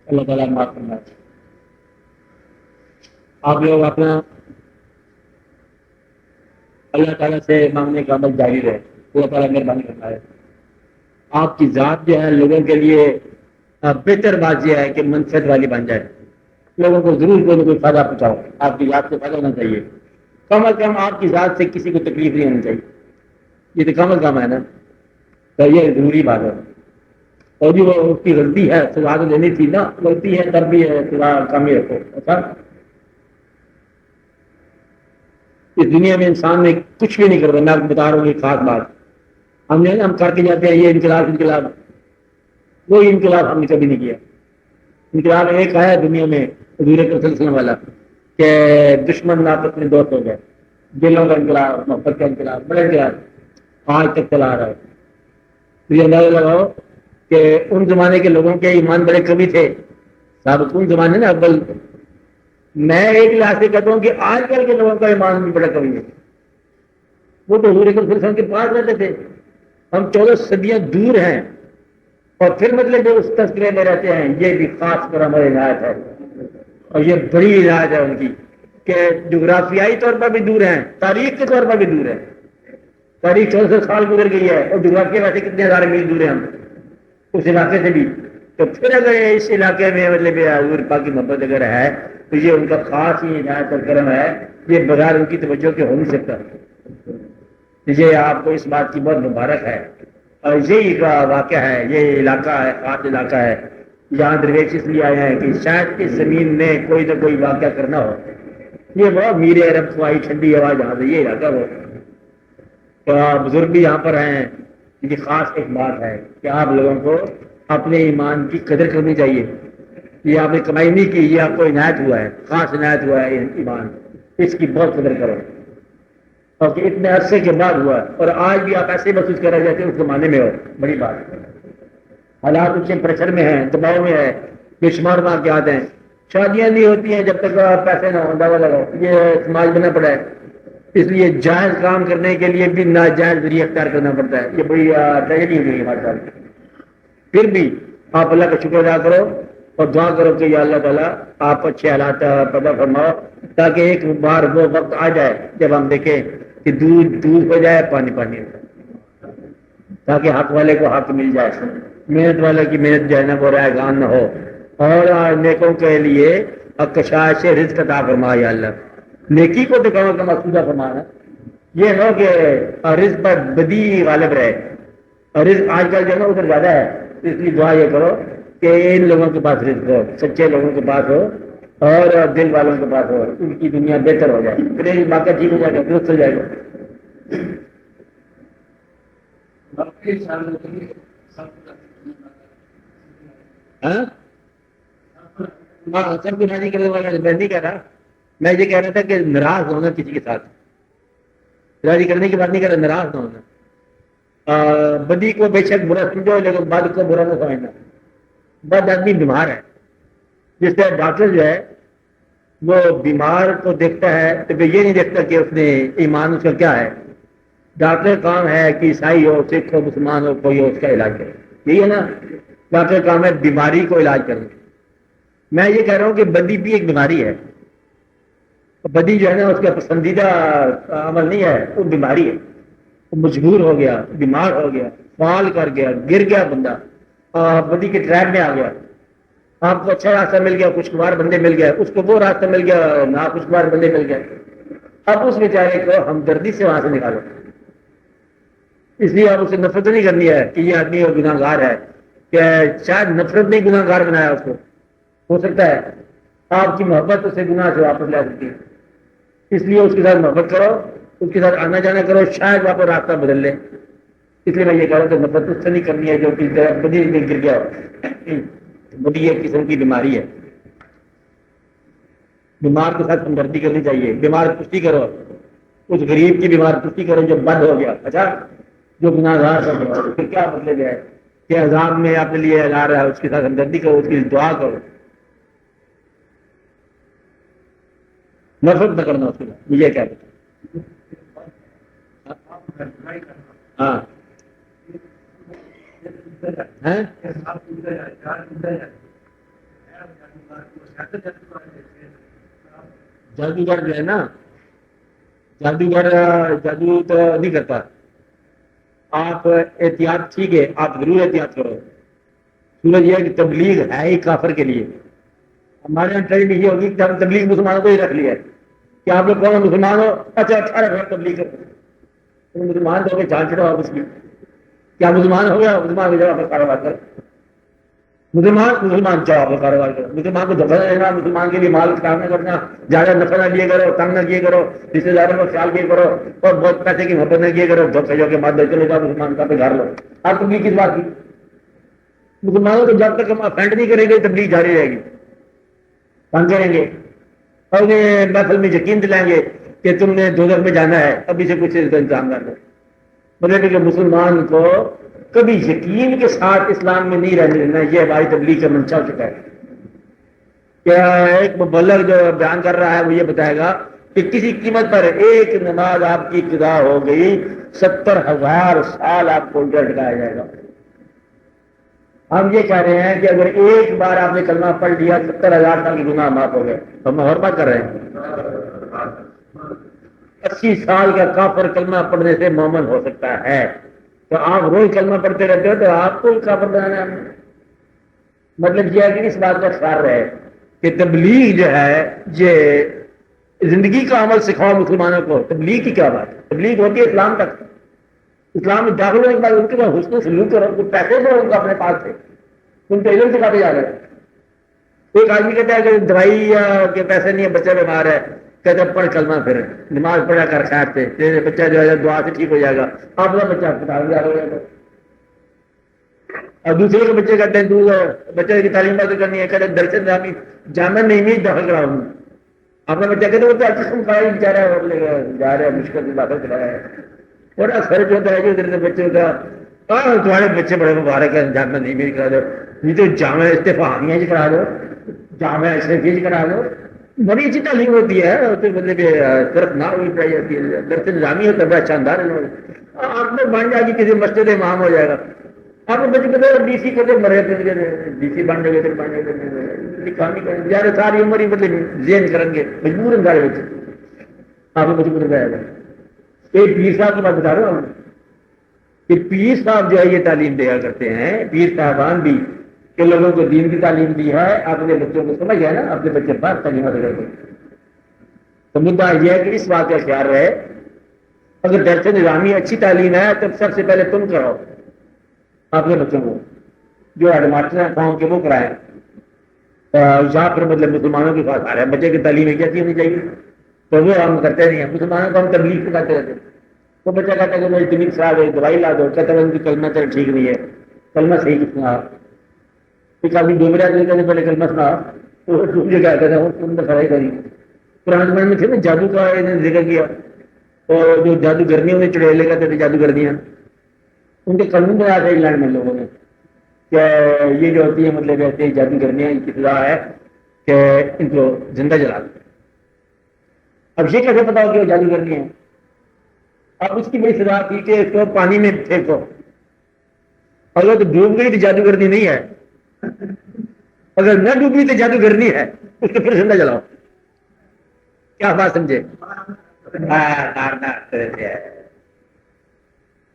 اللہ تعالیٰ معاف کرنا. آپ لوگ اپنا اللہ تعالیٰ سے مانگنے کا عمل جاری رہے, اللہ تعالیٰ مہربانی کرتا ہے. آپ کی ذات جو ہے لوگوں کے لیے بہتر بات یہ ہے کہ منفعت والی بن جائے. لوگوں کو ضرور کوئی نہ کوئی فائدہ پہنچاؤ. آپ کی ذات سے فائدہ ہونا چاہیے, کم از کم آپ کی ذات سے کسی کو تکلیف نہیں ہونی چاہیے. یہ تو کم از کم ہے نا, تو یہ ضروری بات ہے. اور جو اس کی غلطی ہے سزا تو دینی تھی نا, غلطی ہے تب بھی ہے سزا کم ہی رکھو. اچھا, اس دنیا میں انسان نے کچھ بھی نہیں کرتا. میں آپ کو بتا رہا ہوں یہ خاص بات. ہم نے ہم کر کے جاتے ہیں یہ انقلاب, کوئی انقلاب ہم نے کبھی نہیں کیا. انقلاب ایک آیا دنیا میں حضور اکرم صلی اللہ علیہ وسلم والا, کہ دشمن آپس میں دوست ہو گئے. دلوں کا انقلاب, محبت کا انقلاب, بڑا انقلاب آج تک چلا رہا ہے. تو یہ اندازہ لگاؤ کہ ان زمانے کے لوگوں کے ایمان بڑے کمی تھے. صاحب ان زمانے نا اول, میں ایک لحاظ سے کہتا ہوں کہ آج کل کے لوگوں کا ایمان بھی بڑا کمی ہے. وہ تو حضور اکرم صلی اللہ علیہ وسلم کے پاس رہتے تھے, ہم 14 صدیاں دور ہیں, اور پھر مطلب جو اس تذکرے میں رہتے ہیں. یہ بھی خاص پر ہماری عنایت ہے, اور یہ بڑی عنایت ہے ان کی, کہ جغرافیائی طور پر بھی دور ہیں, تاریخ کے طور پر بھی دور ہیں. تاریخ 1400 سال گزر گئی ہے, اور جغرافیہ ویسے کتنے ہزار میل دور ہیں ہم اس علاقے سے بھی. تو پھر اگر اس علاقے میں مطلب حضور پاک کی محبت اگر ہے تو یہ ان کا خاص ہی عنایت اور کرم ہے. یہ بغیر ان کی توجہ کے ہو نہیں سکتا. یہ آپ کو اس بات کی بہت مبارک ہے. اور یہی کا واقعہ ہے, یہ علاقہ ہے خاص علاقہ ہے. یہاں درویش اس لیے آئے ہیں کہ شاید اس زمین میں کوئی نہ کوئی واقعہ کرنا ہو. یہ بہت میرے عرب خواہی ٹھنڈی ہوا جہاں سے یہ علاقہ ہو. تو بزرگ بھی یہاں پر ہیں. یہ خاص ایک بات ہے کہ آپ لوگوں کو اپنے ایمان کی قدر کرنی چاہیے. یہ آپ نے کمائی نہیں کی, یہ آپ کو عنایت ہوا ہے, خاص عنایت ہوا ہے ایمان. اس کی بہت قدر کرو, اور کہ اتنے عرصے کے بعد ہوا ہے, اور آج بھی آپ ایسے محسوس کر رہے جیسے اس زمانے میں ہو. بڑی بات ہے. حالات اچھے پریشر میں ہیں, دباؤ میں ہے, بے شمار واقعات ہیں. شادیاں نہیں ہوتی ہیں جب تک پیسے نہ ہو. دعویٰ لگاؤ, یہ سماج بنا پڑا ہے. اس لیے جائز کام کرنے کے لیے بھی ناجائز ذریعہ اختیار کرنا پڑتا ہے. یہ بڑی ٹریجڈی ہوئی ہے ہمارے ساتھ. پھر بھی آپ اللہ کا شکر ادا کرو اور دعا کرو کہ یا اللہ تعالیٰ آپ اچھے حالات پیدا فرماؤ, تاکہ ایک بار وہ وقت آ جائے جب ہم دیکھیں کہ دودھ ہو جائے, پانی پانی ہو جائے, تاکہ حق والے کو حق مل جائے, محنت والے کی محنت جو ہے نا وہ رائگان نہ ہو. اور نیکوں کے لیے کشائش رزق عطا فرما یا اللہ. نیکی کو دکھاؤ کا مقصودہ فرمانا یہ ہو کہ رزق پر بدی غالب رہے. اور رزق آج کل جو ہے نا ادھر زیادہ ہے, اس لیے دعا یہ کرو کہ ان لوگوں کے پاس رزق ہو, سچے لوگوں کے پاس ہو, اور دل والوں کے پاس ہو. ان کی دنیا بہتر ہو جائے, پھر واقعہ ٹھیک ہو جائے گا, درست ہو جائے گا. سب کو راضی کرنے والا میں نہیں کہہ رہا. میں یہ کہہ رہا تھا کہ ناراض ہونا کسی کے ساتھ, راضی کرنے کی بات نہیں کر رہا, ناراض نہ ہونا. بدی کو بے شک برا سمجھو, لیکن بد کو برا نہ سمجھنا. بد آدمی بیمار ہے. جس طرح ڈاکٹر جو ہے وہ بیمار کو دیکھتا ہے تو یہ نہیں دیکھتا کہ اس نے ایمان اس کا کیا ہے. ڈاکٹر کام ہے کہ عیسائی ہو, سکھ ہو, مسلمان ہو, کوئی ہو, اس کا علاج کرے. یہی ہے نا, ڈاکٹر کام ہے بیماری کو علاج کرنا. میں یہ کہہ رہا ہوں کہ بدی بھی ایک بیماری ہے. بدی جو ہے نا اس کا پسندیدہ عمل نہیں ہے, وہ بیماری ہے. وہ مجبور ہو گیا, بیمار ہو گیا, فال کر گیا، گر گیا بندہ، بدی کے ٹریپ میں آ گیا، آپ کو اچھا راستہ مل گیا، خوشگوار بندے مل گئے، اس کو وہ راستہ مل گیا، ناخوشگوار بندے مل گئے، اب اس بیچارے کو ہمدردی سے وہاں سے نکالو. اس لیے اب اسے نفرت نہیں کرنی ہے کہ یہ آدمی گناہ گار ہے، کہ شاید نفرت نہیں گناہ گار بنایا اس کو، ہو سکتا ہے آپ کی محبت اسے گناہ سے واپس لا سکتی ہے. اس لیے اس کے ساتھ محبت کرو، اس کے ساتھ آنا جانا کرو، شاید واپس راستہ بدل لے. اس لیے میں یہ کہہ رہا ہوں کہ نفرت اس سے نہیں کرنی ہے جو کہ بدی میں گر گیا ہو. بدی ایک قسم کی بیماری ہے، بیمار کے ساتھ ہمدردی کرنی چاہیے. بیمار پشتی کرو، اس غریب کی بیمار پشتی کرو جو بد ہو گیا، اچھا جو گناہ گار ہے، پھر کیا مطلب ہے کہ عذاب میں اپنے لیے لا رہا ہے، اس کے ساتھ ہمدردی کرو، اس کی دعا کرو، نفرت نہ کرنا اس کے ساتھ. مجھے کیا پتا. ہاں جادوگر جو ہے نا، جادوگر جادو تو نہیں کرتا. آپ احتیاط ٹھیک ہے، آپ ضرور احتیاط کرو. سورج یہ کہ تبلیغ ہے ہی کافر کے لیے. ہمارے یہاں ٹرینڈ یہ ہوگی کہ ہم تبلیغ مسلمانوں کو ہی رکھ لیا ہے کہ آپ لوگ کون مسلمان ہو، اچھا 18 گھر تبلیغ کرو. مسلمان تو جان چڑھو آپ اس کی. کیا مسلمان ہو گیا؟ مسلمان ہو جاؤ، کاروبار کرو. مسلمان چاہو آپ کاروبار کرو. مسلمان کو دفعہ دینا، مسلمان کے لیے مال کام نہ کرنا، زیادہ نفع نہ کیے کرو، تنگ نہ کیے کرو، رشتے داروں کو خیال کیے کرو، اور بہت پیسے کی محبت نہ کیے کرو. جب سجو کے بعد چلو جاؤ مسلمان کا پہ گھر لو. آپ تبلیغ کس بات کی؟ مسلمانوں کو جب تک ہم افینڈ نہیں کریں گے تبلیغ جاری رہے گی. تنگ کریں گے اور محفل میں یقین دلائیں گے کہ تم نے دوزخ میں جانا ہے، ابھی سے کچھ انتظام کر دو. مطلب کہ مسلمان کو کبھی یقین کے ساتھ اسلام میں نہیں رہنے دینا. یہ ہماری تبلیغ کا منشا ہو چکا ہے. کیا ایک مبلغ جو بیان کر رہا ہے وہ یہ بتائے گا کہ کسی قیمت پر ایک نماز آپ کی ابتدا ہو گئی، 70,000 سال آپ کو الٹا ٹکایا جائے گا. ہم یہ کہہ رہے ہیں کہ اگر ایک بار آپ نے کلمہ پڑھ لیا 70,000 سال کے گناہ معاف ہو گئے. ہم اور بات کر رہے ہیں 80 سال کا کافر کلمہ پڑھنے سے مومن ہو سکتا ہے. تو آپ روز کلمہ پڑھتے رہتے ہو تو آپ کو کافر بنانا ہے. مطلب یہ ہے کہ اس بات کا خیال رہے کہ تبلیغ جو ہے یہ زندگی کا عمل سکھاؤ مسلمانوں کو. تبلیغ کی کیا بات ہے؟ تبلیغ ہوتی ہے اسلام تک. اسلام میں داخل ہونے کے بعد ان کے بعد حسن سلوک کرو، کچھ پیسے دو ان کو اپنے پاس سے، تم تو علم سکھاتے جا رہے. ایک آدمی کہتا ہے کہ دوائی کے پیسے نہیں ہے، بچہ بیمار ہے، کہتا ہے پڑھ کلمہ پھر نماز پڑھا کر خیر سے تیرے بچہ جو ہے دعا سے ٹھیک ہو جائے گا. اپنا بچہ اسپتال میں جا رہا ہے اور دوسرے کے بچے کہتے ہیں تو بچے کی تعلیم بات کرنی ہے، کہتے ہیں درس نظامی جامع نہیں داخل کراؤں. اپنا بچہ کہتے ہیں وہ تو اچھی قسم کا بچہ رہا ہے، جا رہا ہے مشکل سے داخل کرایا ہے. اور اثر جو ہوتا ہے جو ادھر سے بچوں کا تمہارے بچے بڑے مبارک ہیں، جامع نہیں بھی کرا دو، یہ تو جامع استفہامیہ جی کرا دو، جامع اشرفیہ جی کرا دو. بڑی اچھی تعلیم ہوتی ہے، تو مطلب صرف نہ ہوئی پڑھائی جاتی ہے، درس نظامی ہوتا ہے بڑا شاندار ہے. آپ میں بن جائے گی کسی مسجد امام ہو جائے گا. آپ کو بچے کہتے ڈی سی کہتے مرے ڈی سی بن جائے گا، بن جائے گا ساری عمر ہی مطلب ذہن کریں گے مجبور ہیں سارے بچے. آپ کو مجبور کرایا جائے. ایک پیر صاحب کی بات بتا رہا ہوں کہ پیر صاحب جو ہے یہ تعلیم دیا کرتے ہیں، پیر صاحبان بھی کہ لوگوں کو دین کی تعلیم دی ہے، اپنے بچوں کو سمجھ گیا نا، اپنے بچے بات تعلیم حاصل کرتے. تو مدعا یہ ہے کہ اس بات کا خیال رہے اگر درس نظامی اچھی تعلیم ہے تو سب سے پہلے تم کرو اپنے بچوں کو، جو ہیڈ ماسٹر ہیں قوم کے وہ کرائیں. یہاں پر مطلب مسلمانوں کے پاس آ رہے ہیں بچے کی تعلیم کیسی ہونی چاہیے، تو وہ ہم کرتے نہیں ہیں. مسلمانوں کو ہم تبلیغ سکھاتے رہتے ہیں. تو بچہ کہتا ہے کہ میری طبیعت خراب ہے، دوائی لا دو، کہتا ہے ان کی کلمہ چل ٹھیک نہیں ہے، کلمہ صحیح کتنا ایک آدمی ڈوبرا کہتے پہلے کلمہ سنا تو مجھے کیا کہتا ہے تم نے خرائی کری. قرآن زمانے میں تھے نا جادو کا ذکر کیا، اور جو جادوگرنی انہیں چڑیلے کہتے تھے جادوگرنیاں، ان کے قانون بنایا تھا انگلینڈ میں لوگوں نے کہ یہ جو ہوتی ہے مطلب ایسے جادوگرنیاں ان کی سزا ہے کہ ان کو زندہ جلا دو. اب یہ کیسے پتا ہو کہ وہ جادوگرنی ہے؟ اب اس کی بڑی سزا تھی کہ اس کو پانی میں پھینکو، اگر تو ڈوب گئی تو جادوگرنی نہیں ہے، اگر نہ ڈوبی تو جادوگرنی ہے، اس کو پھر زندہ جلاؤ. کیا بات سمجھے؟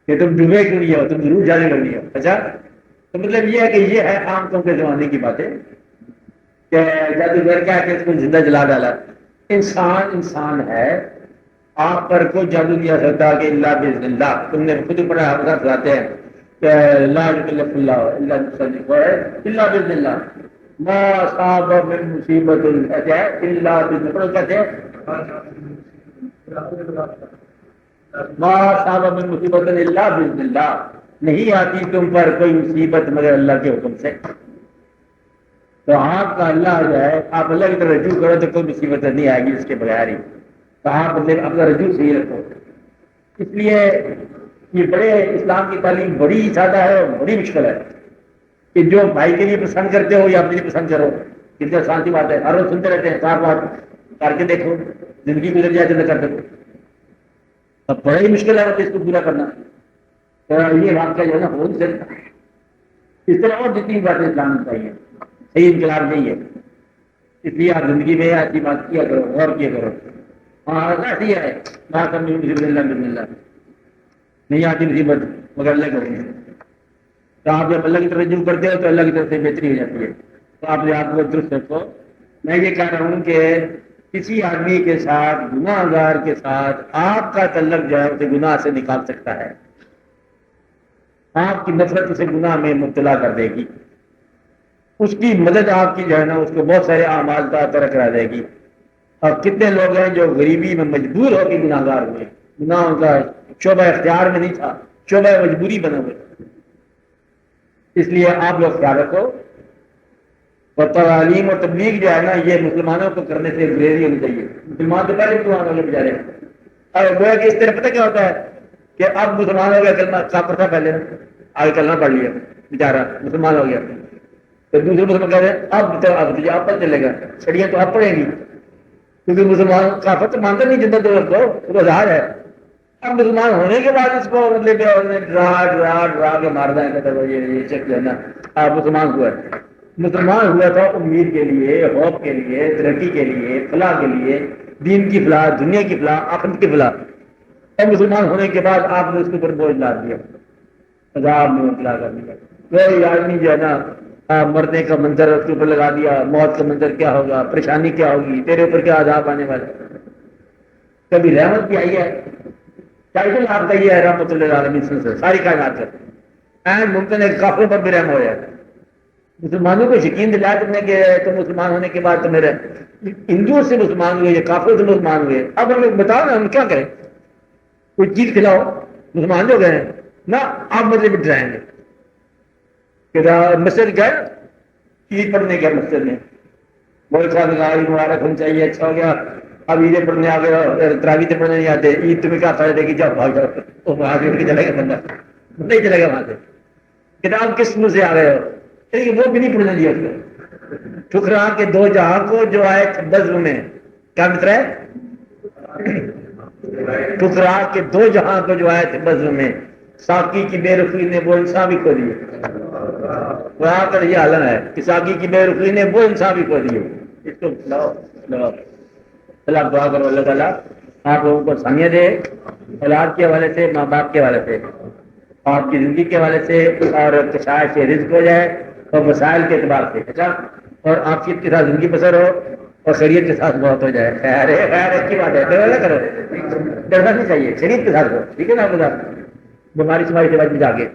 کہ تم ڈوبے کیوں نہیں ہو، تم ضرور جانے لگنی ہو. اچھا تو مطلب یہ ہے کہ یہ ہے عام قوم کے زمانے کی باتیں کہ جادوگر کیا کہ اس کو زندہ جلا ڈالا. انسان ہے، آپ پر کوئی جادو نہیں آ سکتا کہ اللہ باذن اللہ. تم نے خود پڑھا حضرت بتاتے ہیں کہ لا یکلف اللہ الا الا باذن اللہ ما اصاب من مصیبت الا باذن اللہ. کہتے ہیں ما اصاب من مصیبت الا باذن اللہ، نہیں آتی تم پر کوئی مصیبت مگر اللہ کے حکم سے. تو آپ کا اللہ جو ہے، آپ اللہ کی طرف رجوع کرو تو کوئی مصیبت نہیں آئے گی اس کے بغیر ہی. تو آپ اپنا رجوع صحیح رکھو. اس لیے یہ بڑے اسلام کی تعلیم بڑی سادہ ہے اور بڑی مشکل ہے کہ جو بھائی کے لیے پسند کرتے ہو یا اپنے لیے پسند کرو. کتنی آسان سی بات ہے، ہر روز سنتے رہتے ہیں. 4 بار کر کے دیکھو، زندگی گزر جائے تو کر دو. اب بڑا ہی مشکل ہے اس کو پورا کرنا. تو یہ واقعہ جو ہے نا ہو نہیں سکتا. اس طرح اور جتنی باتیں اسلام میں چاہیے، صحیح انقلاب نہیں ہے. اس لیے آپ زندگی میں ایسی بات کیا کرو، غور کیا کرو. ہاں ایسی ہے نہیں آتی مصیبت مگر اللہ کریں گے. تو آپ جب اللہ کی طرف رجوع کرتے ہو تو اللہ کی طرف سے بہتری ہو جاتی ہے. تو آپ آپ کو درست رکھو. میں یہ کہہ رہا ہوں کہ کسی آدمی کے ساتھ، گناہ گار کے ساتھ آپ کا تعلق جو ہے اسے گناہ سے نکال سکتا ہے. آپ کی نفرت اسے گناہ میں مبتلا کر دے گی. اس کی مدد آپ کی جو ہے نا اس کو بہت سارے اعمال کا ترک کرا دے گی. اور کتنے لوگ ہیں جو غریبی میں مجبور ہو کے گناہ گار ہوئے، گناہ ان کا شعبہ اختیار میں نہیں تھا، شعبہ مجبوری بنا ہوئے. اس لیے آپ لوگ خیال رکھو. اور تعلیم اور تبلیغ جو ہے نا یہ مسلمانوں کو کرنے سے گریزی ہونی چاہیے. مسلمان تو پہلے مسلمان ہو گئے بیچارے. اور گویا کہ اس طرح پتہ کیا ہوتا ہے کہ اب مسلمان ہو گیا، کلمہ کافر تھا پہلے، آگے کلمہ پڑھ لیا بیچارہ مسلمان ہو گیا. تو دوسرے مسلمان کہہ رہے ہیں اب تجھے آپ پر چلے گا، چھڑیاں تو آپ پڑھیں گی کیونکہ مسلمان کافر تو مانتا نہیں جنت کو، وہ ظاہر ہے. اب مسلمان ہونے کے بعد اس کو مطلب ڈرا کے مارنا ہے. یہ شک جو ہے نا آپ مسلمان ہوا ہے. مسلمان ہوا تھا امید کے لیے، خوف کے لیے، ترقی کے لیے، فلاح کے لیے، دین کی فلاح، دنیا کی فلاح، آخرت کی فلاح. اور مسلمان ہونے کے بعد آپ نے اس کے اوپر بوجھ ڈال دیا، عذاب میں مبتلا کر دیا. کوئی آدمی جو ہے نا مرنے کا منظر اس کے اوپر لگا دیا، موت کا منظر کیا ہوگا، پریشانی کیا ہوگی، تیرے اوپر کیا عذاب آنے والا. کبھی رحمت بھی آئی ہے، ٹائٹل آپ کا یہ ہے رحمت اللہ عالمین سے ساری کائنات ہے. ممکن ہے کافروں پر بھی رحم ہو جائے. مسلمانوں کو یقین دلایا تم نے کہ تم مسلمان ہونے کے بعد تو میرے ہندوؤں سے مسلمان ہوئے یا کافروں سے مسلمان ہوئے. اب ہم لوگ بتاؤ نا ہم کیا کریں؟ کوئی چیز کھلاؤ، مسلمان جو گئے نہ آپ مجھے بھی ڈرائیں گے. مسجد گئے، عید پڑھنے گئے مسجد میں، بہت سارا مبارک ہونا چاہیے، اچھا ہو گیا. اب عیدیں پڑھنے آ گئے، تراویح پڑھنے نہیں آتے، عید تمہیں کیا فائدہ دے گی؟ جاؤ بھاگ جاؤ. وہ وہاں سے چلے گا بندہ، نہیں چلے گا وہاں سے. کتاب کس منہ سے آ گئے ہو؟ وہ بھی نہیں پڑھنے دیا اس کو. ٹھکرا کے 2 جہاں کو جو آئے بزم میں، کیا مطلب ہے؟ ٹھکرا کے 2 جہاں کو جو آئے تھے بزم میں، ساقی کی بے رخی نے وہ انصاف بھی کھو دیے. وہاں پر یہ عالم ہے کہ ساقی کی بے رخی نے وہ انصاف بھی کھو دیے. اس کو اللہ دعا کرو اللہ تعالیٰ آپ لوگوں کو سمجھ دے، اولاد کے حوالے سے، ماں باپ کے حوالے سے، آپ کی زندگی کے حوالے سے، اور کشائش سے رزق ہو جائے اور وسائل کے اعتبار سے. اچھا، اور آپ کی کے ساتھ زندگی بسر ہو اور شریعت کے ساتھ بہت ہو جائے. خیر ہے، خیر اچھی بات ہے. ڈرنا نہ کرو، ڈرنا نہیں چاہیے، شریعت کے ساتھ ہو. ٹھیک ہے نا؟ آپ بیماری شماری سے بچ جا کے